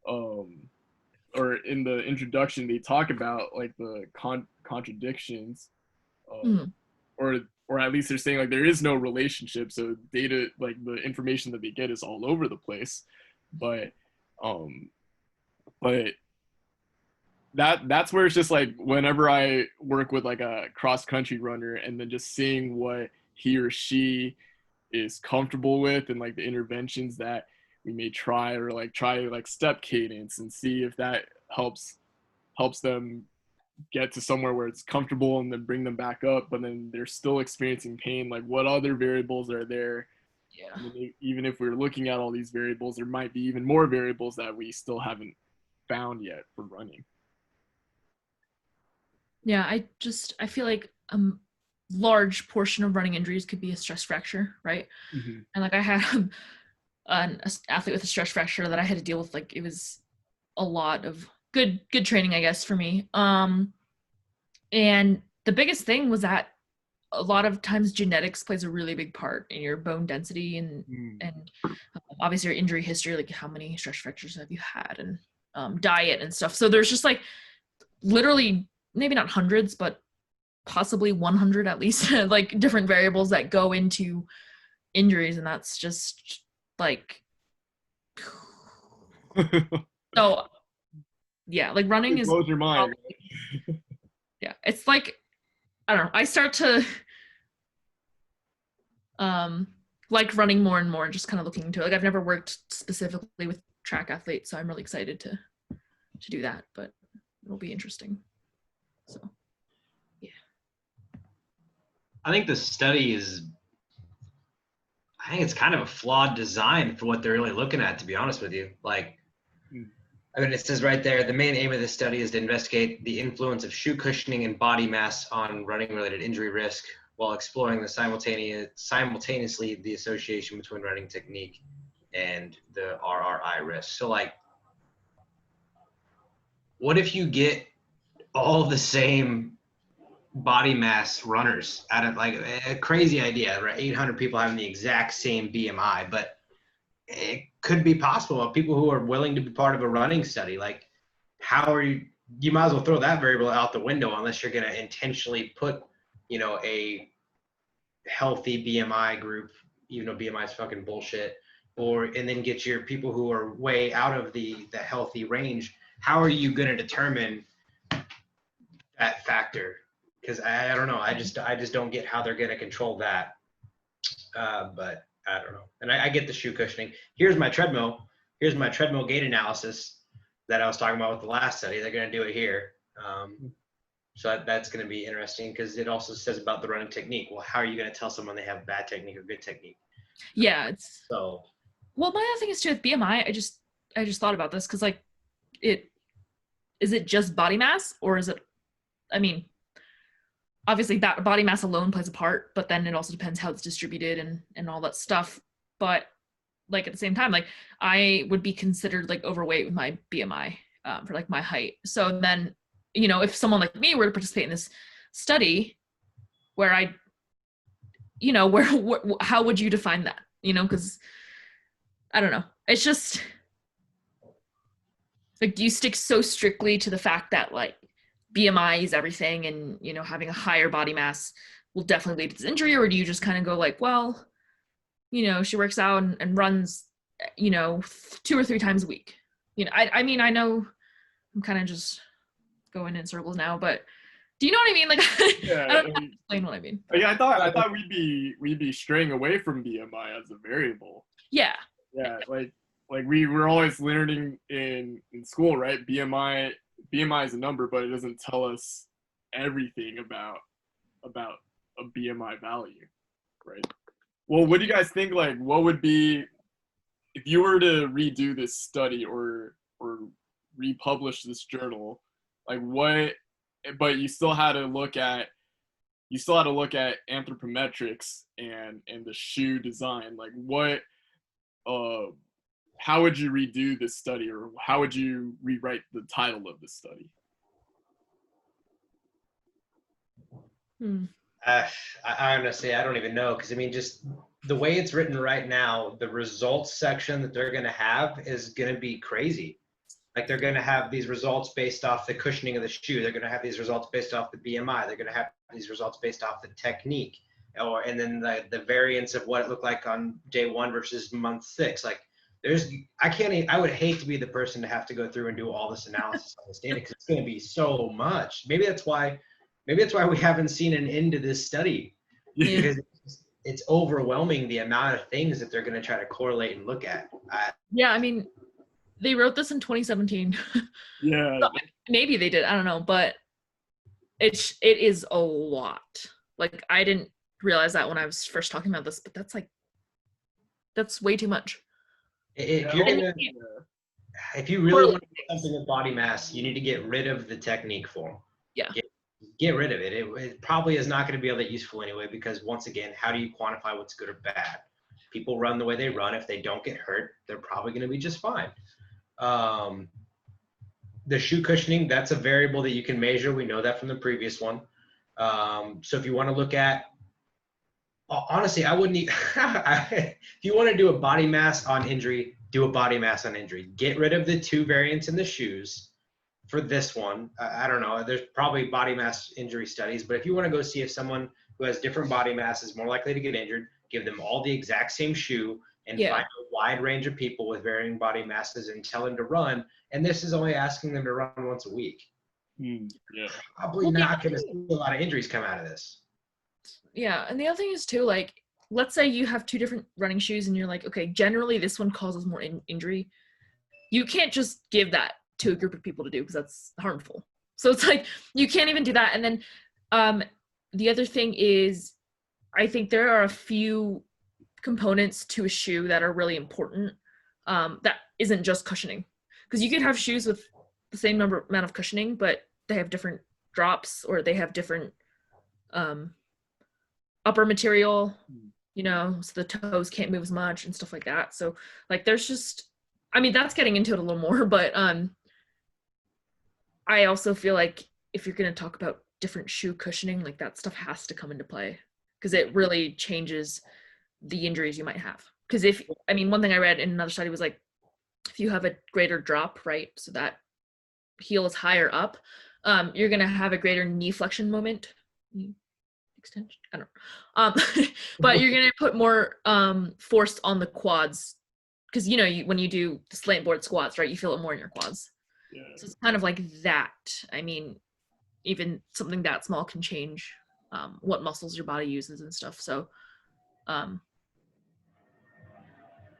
or in the introduction, they talk about like the contradictions, or at least they're saying like there is no relationship. So data, like the information that they get is all over the place, but that's where it's just like whenever I work with like a cross country runner and then just seeing what he or she is comfortable with and like the interventions that we may try, or like try like step cadence and see if that helps them get to somewhere where it's comfortable and then bring them back up, but then they're still experiencing pain. Like what other variables are there? Yeah. I mean, even if we're looking at all these variables, there might be even more variables that we still haven't found yet for running. Yeah, I feel like a large portion of running injuries could be a stress fracture, right? Mm-hmm. And like I had an athlete with a stress fracture that I had to deal with. Like it was a lot of good training, I guess, for me. And the biggest thing was that a lot of times genetics plays a really big part in your bone density and obviously your injury history, like how many stress fractures have you had, and diet and stuff. So there's just like literally maybe not hundreds, but possibly 100 at least, like different variables that go into injuries, and that's just like so yeah, like running It is blows your mind. yeah, it's like I don't know, I start to like running more and more, just kind of looking into it. Like I've never worked specifically with track athletes, so I'm really excited to do that, but it'll be interesting. So yeah. I think the study is, I think it's kind of a flawed design for what they're really looking at, to be honest with you. Like, I mean, it says right there, the main aim of this study is to investigate the influence of shoe cushioning and body mass on running-related injury risk, while exploring the simultaneously the association between running technique and the RRI risk. So, like, what if you get all the same body mass runners out of, like, a crazy idea, right? 800 people having the exact same BMI, but it could be possible of people who are willing to be part of a running study. Like, how are you might as well throw that variable out the window unless you're going to intentionally put, you know, a healthy BMI group, even though BMI is fucking bullshit, and then get your people who are way out of the healthy range. How are you going to determine that factor? Because I don't know. I just don't get how they're going to control that. But I don't know. And I get the shoe cushioning. Here's my treadmill gait analysis that I was talking about with the last study. They're going to do it here. So that's going to be interesting because it also says about the running technique. Well, how are you going to tell someone they have bad technique or good technique? Yeah, it's so. Well, my other thing is too with BMI. I just thought about this because like, is it just body mass or is it? I mean, obviously that body mass alone plays a part, but then it also depends how it's distributed and all that stuff. But like at the same time, like I would be considered like overweight with my BMI for like my height. So then, you know, if someone like me were to participate in this study where I, you know, where how would you define that? You know, because I don't know. It's just like, do you stick so strictly to the fact that like BMI is everything and, you know, having a higher body mass will definitely lead to this injury? Or do you just kind of go like, well, you know, she works out and runs, you know, 2 or 3 times a week. You know, I mean, I know I'm kind of just going in circles now, but do you know what I mean? Like, Yeah, I don't know how to explain what I mean. Yeah, I thought we'd be straying away from BMI as a variable. Yeah. Yeah, like we were always learning in school, right? BMI is a number, but it doesn't tell us everything about a BMI value, right? Well, what do you guys think? Like, what would be if you were to redo this study or republish this journal? Like, what? But you still had to look at anthropometrics and the shoe design. Like, what? How would you redo this study, or how would you rewrite the title of the study? I honestly, I don't even know, because I mean, just the way it's written right now, the results section that they're going to have is going to be crazy. Like, they're going to have these results based off the cushioning of the shoe. They're going to have these results based off the BMI. They're going to have these results based off the technique, and then the variance of what it looked like on day 1 versus month 6. Like, I would hate to be the person to have to go through and do all this analysis on this data, because it's going to be so much. Maybe that's why we haven't seen an end to this study, because it's overwhelming the amount of things that they're going to try to correlate and look at. Yeah, I mean, they wrote this in 2017. Yeah. So maybe they did. I don't know, but it is a lot. Like, I didn't realize that when I was first talking about this, but that's way too much. If you really want to do something with body mass, you need to get rid of the technique form. Yeah. Get rid of it. It probably is not going to be all that useful anyway, because once again, how do you quantify what's good or bad? People run the way they run. If they don't get hurt, they're probably going to be just fine. The shoe cushioning, that's a variable that you can measure. We know that from the previous one. So if you want to look at, honestly, I wouldn't if you want to do a body mass on injury, do a body mass on injury. Get rid of the 2 variants in the shoes for this one, I don't know, there's probably body mass injury studies, but if you want to go see if someone who has different body mass is more likely to get injured, give them all the exact same shoe and Yeah. find a wide range of people with varying body masses and tell them to run. And this is only asking them to run once a week. Yeah. Probably not going to see a lot of injuries come out of this. Yeah, and the other thing is too, like, let's say you have two different running shoes and you're like, okay, generally this one causes more injury. You can't just give that to a group of people to do because that's harmful. So it's like, you can't even do that. And then the other thing is, I think there are a few components to a shoe that are really important that isn't just cushioning. Because you could have shoes with the same amount of cushioning, but they have different drops or they have different upper material, you know, so the toes can't move as much and stuff like that. So like there's just, I mean, that's getting into it a little more, but I also feel like if you're going to talk about different shoe cushioning, like that stuff has to come into play because it really changes the injuries you might have. Because if, I mean, one thing I read in another study was like, if you have a greater drop, right, so that heel is higher up, you're going to have a greater knee flexion moment. Extension, I don't know. But you're going to put more force on the quads because, you know, when you do the slant board squats, right, you feel it more in your quads. Yeah. So it's kind of like that. I mean, even something that small can change what muscles your body uses and stuff. So,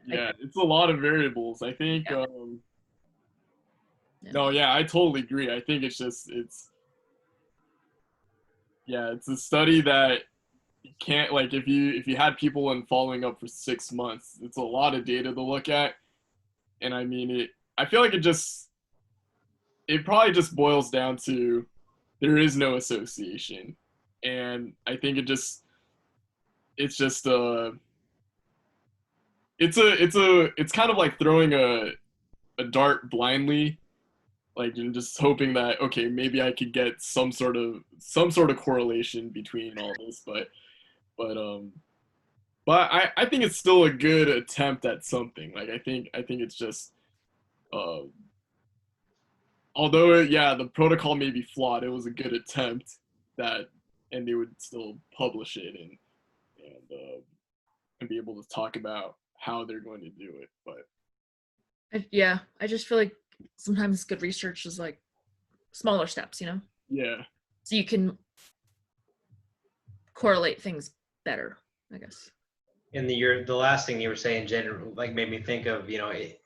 yeah, it's a lot of variables. I think. Yeah. No, yeah, I totally agree. I think it's a study that you can't, like, if you had people in following up for 6 months, it's a lot of data to look at. And I mean, I feel like it probably just boils down to there is no association. And I think it's kind of like throwing a dart blindly, like, and just hoping that, okay, maybe I could get some sort of correlation between all this, but I think it's still a good attempt at something. Like, I think it's just, although, yeah, the protocol may be flawed, it was a good attempt and they would still publish it and be able to talk about how they're going to do it. But yeah, I just feel like sometimes good research is like smaller steps, you know? Yeah. So you can correlate things better, I guess. And the last thing you were saying, Jen, like made me think of, you know, if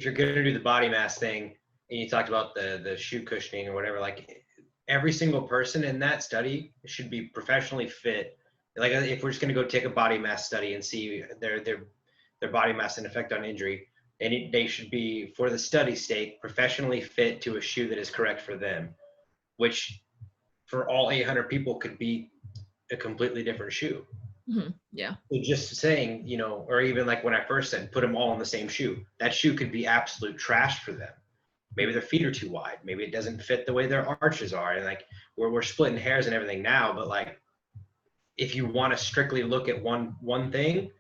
you're going to do the body mass thing, and you talked about the shoe cushioning or whatever, like every single person in that study should be professionally fit. Like if we're just going to go take a body mass study and see their body mass and effect on injury, and they should be, for the study's sake, professionally fit to a shoe that is correct for them, which for all 800 people could be a completely different shoe. Mm-hmm. Yeah. So just saying, you know, or even like when I first said, put them all in the same shoe, that shoe could be absolute trash for them. Maybe their feet are too wide. Maybe it doesn't fit the way their arches are. And like we're splitting hairs and everything now, but like if you want to strictly look at one thing,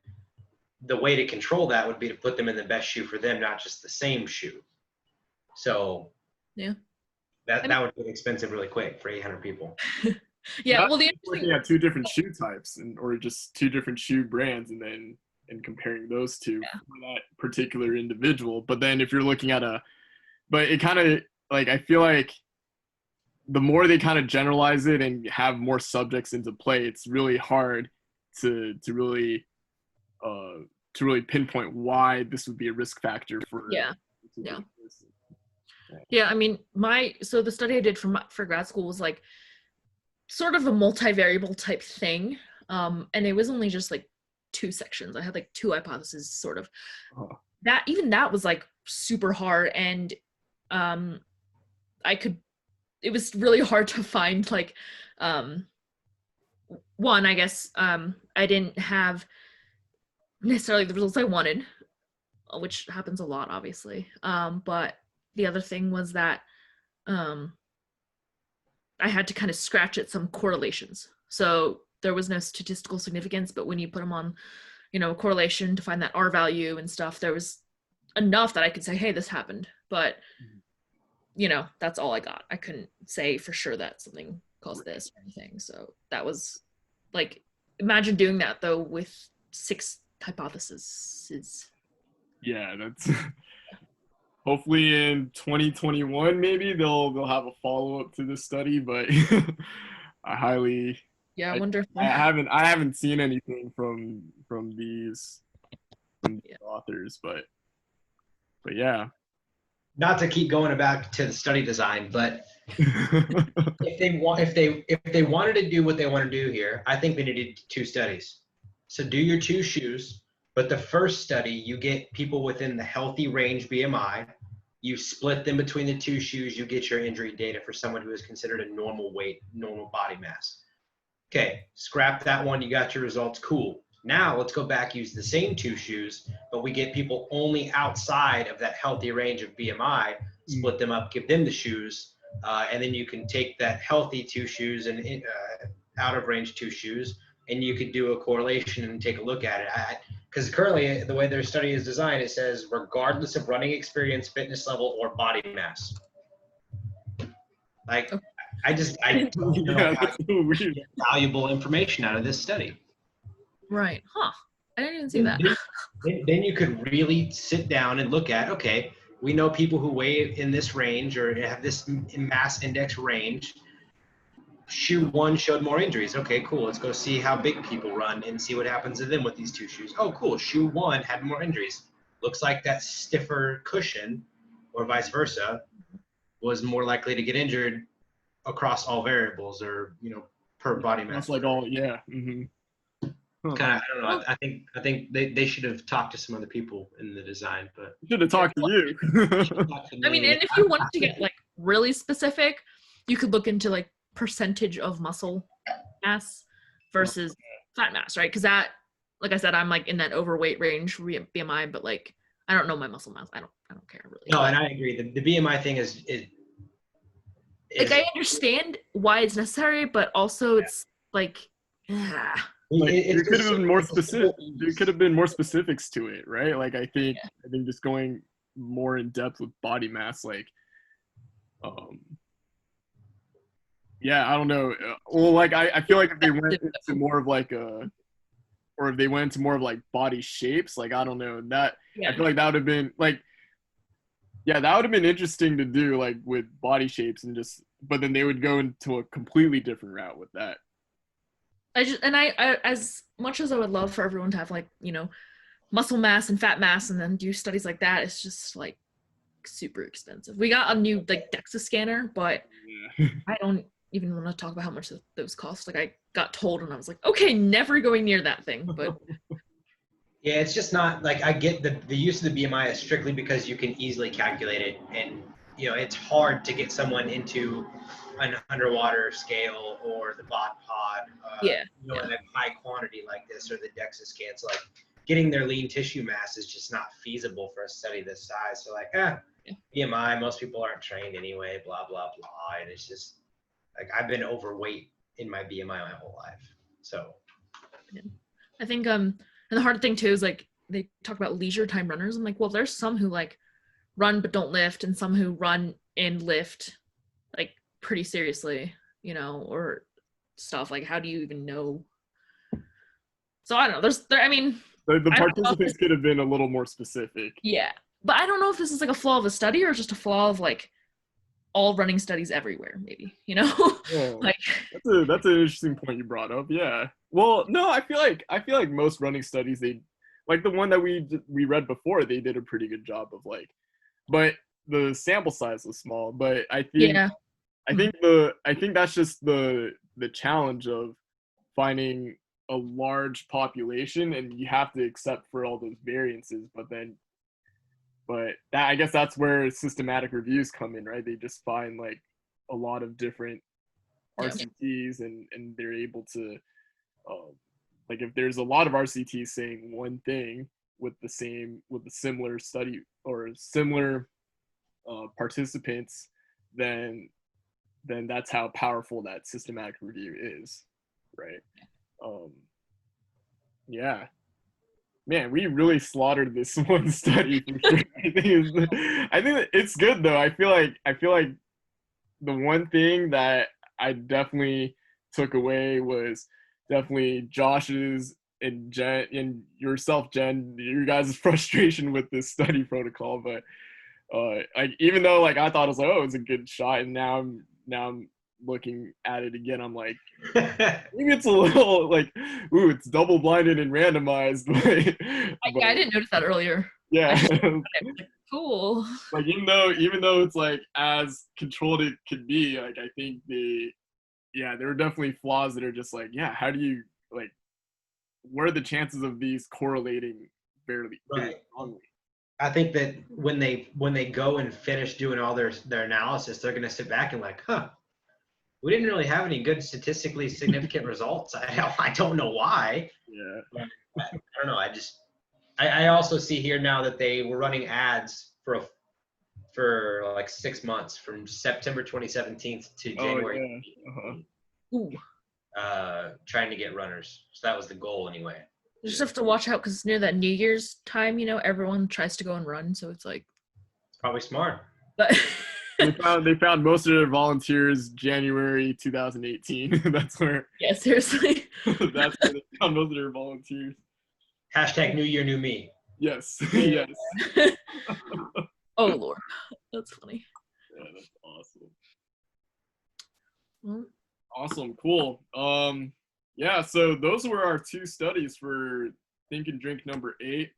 the way to control that would be to put them in the best shoe for them, not just the same shoe. So yeah, that would get expensive really quick for 800 people. Yeah, well, looking at two different shoe types or just two different shoe brands and comparing those two for that particular individual. But then if you're looking at but it kind of, like, I feel like the more they kind of generalize it and have more subjects into play, it's really hard to really pinpoint why this would be a risk factor for I mean, so the study I did for grad school was like sort of a multivariable type thing, and it was only just like 2 sections. I had like 2 hypotheses sort of. That was like super hard, and it was really hard to find like one, I guess I didn't have necessarily the results I wanted, which happens a lot, obviously. But the other thing was that I had to kind of scratch at some correlations. So there was no statistical significance, but when you put them on, you know, a correlation to find that R value and stuff, there was enough that I could say, hey, this happened. But that's all I got. I couldn't say for sure that something caused this or anything. So that was like, imagine doing that though with 6 hypotheses. Yeah, that's hopefully in 2021 maybe they'll have a follow-up to this study, but I highly Yeah, I I, wonder if I haven't seen anything from these authors, but yeah. Not to keep going back to the study design, but if they wanted to do what they want to do here, I think they needed 2 studies. So do your 2 shoes, but the first study you get people within the healthy range BMI. You split them between the 2 shoes. You get your injury data for someone who is considered a normal weight, normal body mass. Okay, scrap that one. You got your results. Cool. Now let's go back, use the same 2 shoes, but we get people only outside of that healthy range of BMI, split them up, give them the shoes, and then you can take that healthy 2 shoes and out of range 2 shoes, and you could do a correlation and take a look at it. Because currently, the way their study is designed, it says regardless of running experience, fitness level, or body mass. Like, I don't know how to get valuable information out of this study. Right. Huh. I didn't even see that. Then you could really sit down and look at, okay, we know people who weigh in this range or have this mass index range. Shoe 1 showed more injuries. Okay, cool. Let's go see how big people run and see what happens to them with these 2 shoes. Oh, cool. Shoe 1 had more injuries. Looks like that stiffer cushion or vice versa was more likely to get injured across all variables or, per body mass. That's like all, yeah. Mm-hmm. Kind of, I don't know. I think they should have talked to some other people in the design, but should have talked to you. I mean, and if you wanted to get like really specific, you could look into like percentage of muscle mass versus fat mass, right? Because that, like I said, I'm like in that overweight range BMI, but like I don't know my muscle mass. I don't care really. No, and I agree. The BMI thing is like I understand why it's necessary, but also it's like. Like, there could have been more specific. There could have been more specifics to it, right? Like I think just going more in depth with body mass, like, yeah, I don't know. Well, like I feel like if they went into more of like or if they went into more of like body shapes, like I don't know that. I feel like that would have been like, yeah, that would have been interesting to do, like with body shapes and just, but then they would go into a completely different route with that. I as much as I would love for everyone to have like, muscle mass and fat mass and then do studies like that, it's just like super expensive. We got a new like DEXA scanner, but I don't even want to talk about how much those cost. Like I got told and I was like, okay, never going near that thing. But yeah, it's just not like, I get the use of the BMI is strictly because you can easily calculate it, and it's hard to get someone into an underwater scale or the bot pod, in a high quantity like this, or the DEXA scan. So like getting their lean tissue mass is just not feasible for a study this size. So like, BMI, most people aren't trained anyway, blah, blah, blah. And it's just like, I've been overweight in my BMI my whole life. So I think, and the hard thing too is like, they talk about leisure time runners. I'm like, well, there's some who like run but don't lift, and some who run and lift like pretty seriously, or stuff. Like, how do you even know? So I don't know. The participants could have been a little more specific. Yeah, but I don't know if this is like a flaw of a study or just a flaw of like all running studies everywhere, maybe. Yeah, like that's an interesting point you brought up. Yeah. Well, no, I feel like most running studies, they, like the one that we read before, they did a pretty good job of like, but the sample size was small. But I think I think that's just the challenge of finding a large population, and you have to accept for all those variances. But that, I guess that's where systematic reviews come in, right? They just find like a lot of different RCTs, and they're able to, like if there's a lot of RCTs saying one thing with the similar study or similar participants, then that's how powerful that systematic review is, right? Yeah. man, we really slaughtered this one study for sure. I think that it's good though. I feel like the one thing that I definitely took away was definitely Josh's and Jen and yourself, Jen, your guys' frustration with this study protocol. But like even though like I thought it was like, oh, it's a good shot, and now I'm looking at it again, I'm like, maybe it's a little like, ooh, it's double blinded and randomized. But I didn't notice that earlier. yeah. Like, cool. Like even though it's like as controlled it could be, like I think there are definitely flaws that are just like, yeah, how do you like, what are the chances of these correlating very Right. strongly? I think that when they go and finish doing all their analysis, they're going to sit back and like, huh, we didn't really have any good statistically significant results. I don't know why. Yeah. I don't know. I also see here now that they were running ads for like 6 months from September 2017 to January, Uh-huh. Ooh. trying to get runners. So that was the goal anyway. You just have to watch out because it's near that New Year's time, everyone tries to go and run. So it's like, It's probably smart. but They found most of their volunteers January 2018. That's where yeah, seriously. that's where they found most of their volunteers. Hashtag New Year, New Me. Yes. Yes. Oh, Lord. That's funny. Yeah, that's awesome. Well, Awesome, cool. Yeah, so those were our two studies for Think and Drink number 8.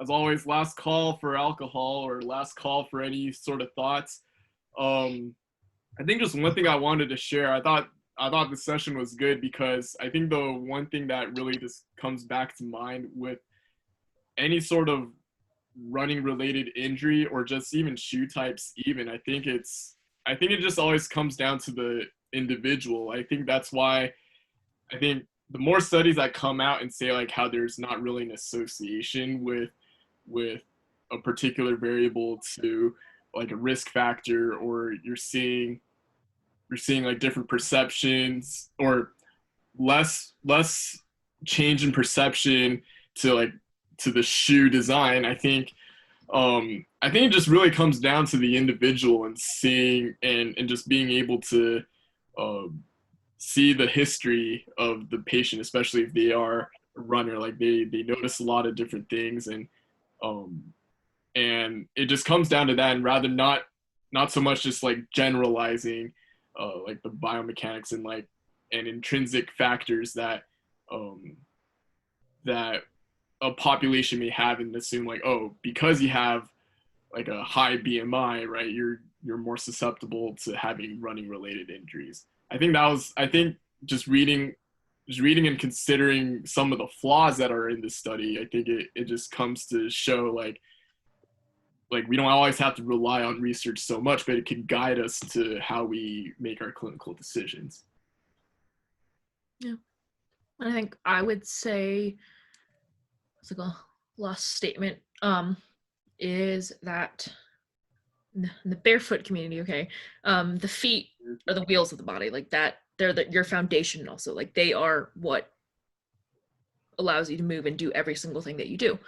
As always, last call for alcohol or last call for any sort of thoughts. I think just one thing I wanted to share. I thought the session was good because I think the one thing that really just comes back to mind with any sort of running related injury or just even shoe types even, I think it just always comes down to the individual. I think that's why I think the more studies that come out and say like how there's not really an association with a particular variable to like a risk factor, or you're seeing like different perceptions or less change in perception to the shoe design. I think it just really comes down to the individual and seeing and just being able to see the history of the patient, especially if they are a runner. Like they notice a lot of different things, and it just comes down to that, and rather not so much just like generalizing like the biomechanics and intrinsic factors that that a population may have, and assume like, oh, because you have like a high BMI, right, you're more susceptible to having running related injuries. I think just reading and considering some of the flaws that are in this study, I think it just comes to show like we don't always have to rely on research so much, but it can guide us to how we make our clinical decisions. yeah. I think I would say, it's like a last statement, is that in the barefoot community, okay, the feet are the wheels of the body, like that. They're your foundation also. Like they are what allows you to move and do every single thing that you do.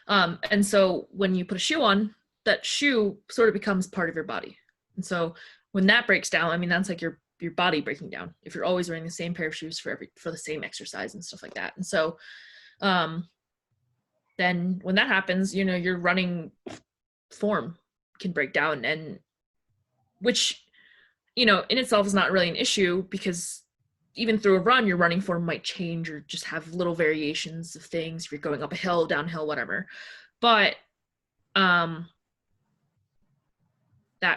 And so when you put a shoe on, that shoe sort of becomes part of your body. And so when that breaks down, I mean, that's like your body breaking down if you're always wearing the same pair of shoes for the same exercise and stuff like that. And so then when that happens, your running form can break down, and which, in itself is not really an issue, because even through a run, your running form might change or just have little variations of things if you're going up a hill, downhill, whatever. But that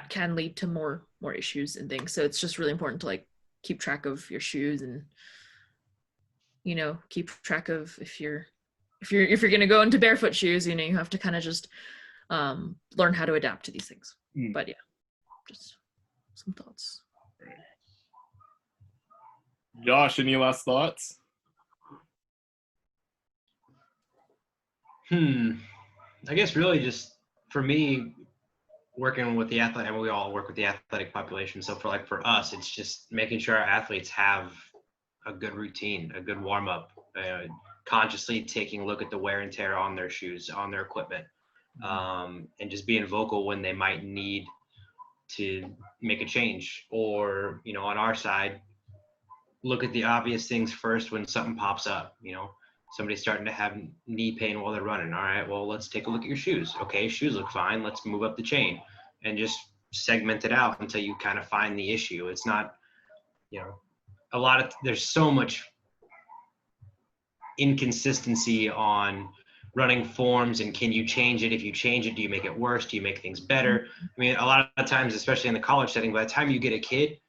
can lead to more issues and things. So it's just really important to like keep track of your shoes, and keep track of if you're going to go into barefoot shoes, you have to kind of just learn how to adapt to these things. But yeah, just some thoughts. Josh, any last thoughts? I guess really just for me, working with the athlete, and we all work with the athletic population. So for us, it's just making sure our athletes have a good routine, a good warm up, consciously taking a look at the wear and tear on their shoes, on their equipment, and just being vocal when they might need to make a change. Or, you know, on our side, look at the obvious things first when something pops up. You know, somebody's starting to have knee pain while they're running. All right, well, let's take a look at your shoes. Okay, shoes look fine. Let's move up the chain and just segment it out until you kind of find the issue. It's not, you know, there's so much inconsistency on running forms, and can you change it? If you change it, do you make it worse? Do you make things better? I mean, a lot of times, especially in the college setting, by the time you get a kid,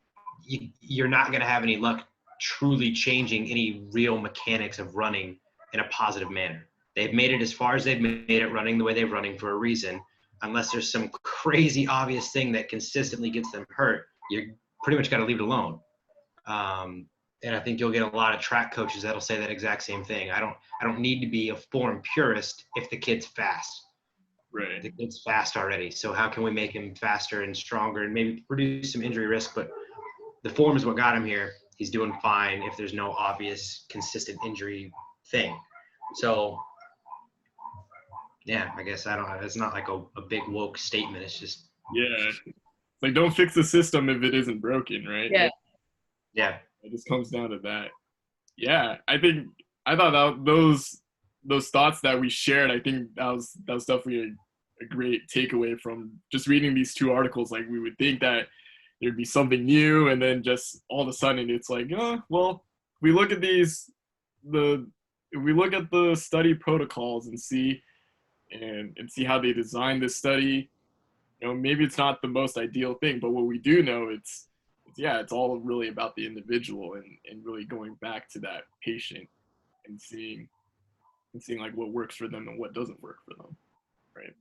you're not going to have any luck truly changing any real mechanics of running in a positive manner. They've made it as far as they've made it running the way they're running for a reason. Unless there's some crazy obvious thing that consistently gets them hurt, you pretty much got to leave it alone. And I think you'll get a lot of track coaches that'll say that exact same thing. I don't need to be a form purist if the kid's fast. Right. The kid's fast already. So how can we make him faster and stronger and maybe reduce some injury risk? But the form is what got him here. He's doing fine if there's no obvious consistent injury thing. So yeah, I guess it's not like a big woke statement. It's just, yeah, like don't fix the system if it isn't broken, right? Yeah. Yeah. It just comes down to that. Yeah, I thought that those thoughts that we shared, I think that was definitely a great takeaway from just reading these two articles. Like we would think that there'd be something new, and then just all of a sudden it's like, well, we look at if we look at the study protocols and see how they designed this study, you know, maybe it's not the most ideal thing, but what we do know, it's all really about the individual and really going back to that patient and seeing like what works for them and what doesn't work for them, right?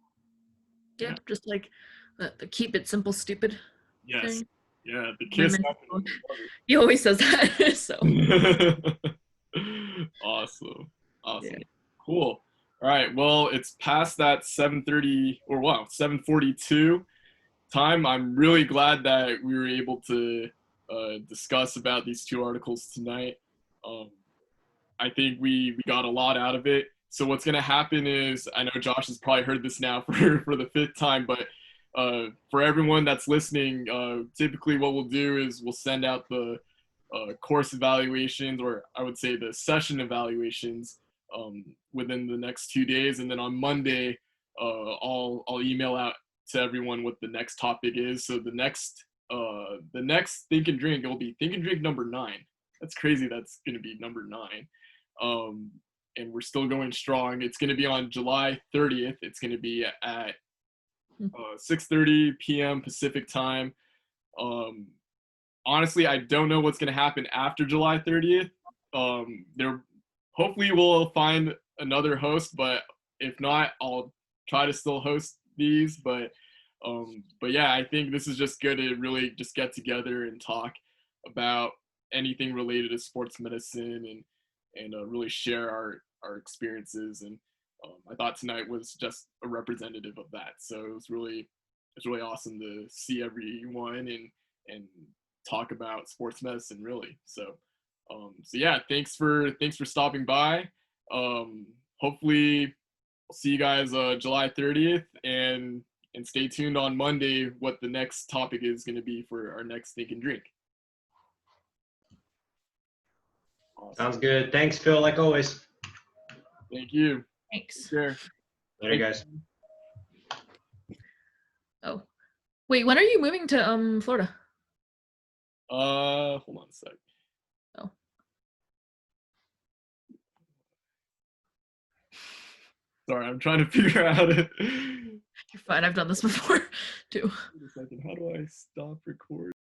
Yeah, just like the keep it simple, stupid. Yes. Thing. Yeah, the KISS method. He always says that. So Awesome. Yeah. Cool. All right. Well, it's past that 7:42 time. I'm really glad that we were able to discuss about these two articles tonight. I think we got a lot out of it. So what's going to happen is, I know Josh has probably heard this now for the fifth time, but for everyone that's listening, typically what we'll do is we'll send out the course evaluations, or I would say the session evaluations, within the next 2 days, and then on Monday, I'll email out to everyone what the next topic is. So the next Think and Drink, it will be Think and Drink number 9. That's crazy. That's going to be number 9. And we're still going strong. It's going to be on July 30th. It's going to be at 6:30 p.m. Pacific time. Honestly, I don't know what's going to happen after July 30th. Hopefully we'll find another host, but if not, I'll try to still host these. But yeah, I think this is just good to really just get together and talk about anything related to sports medicine and really share our experiences. And I thought tonight was just a representative of that. So it's really awesome to see everyone and talk about sports medicine, really. So yeah, thanks for stopping by. Hopefully we'll see you guys July 30th, and stay tuned on Monday what the next topic is going to be for our next Think and Drink. Awesome. Sounds good. Thanks, Phil, like always. Thank you. Thanks. Sure. Later, guys. Oh, wait, when are you moving to Florida? Hold on a sec. Oh. Sorry, I'm trying to figure out it. You're fine. I've done this before too. Wait a second. How do I stop recording?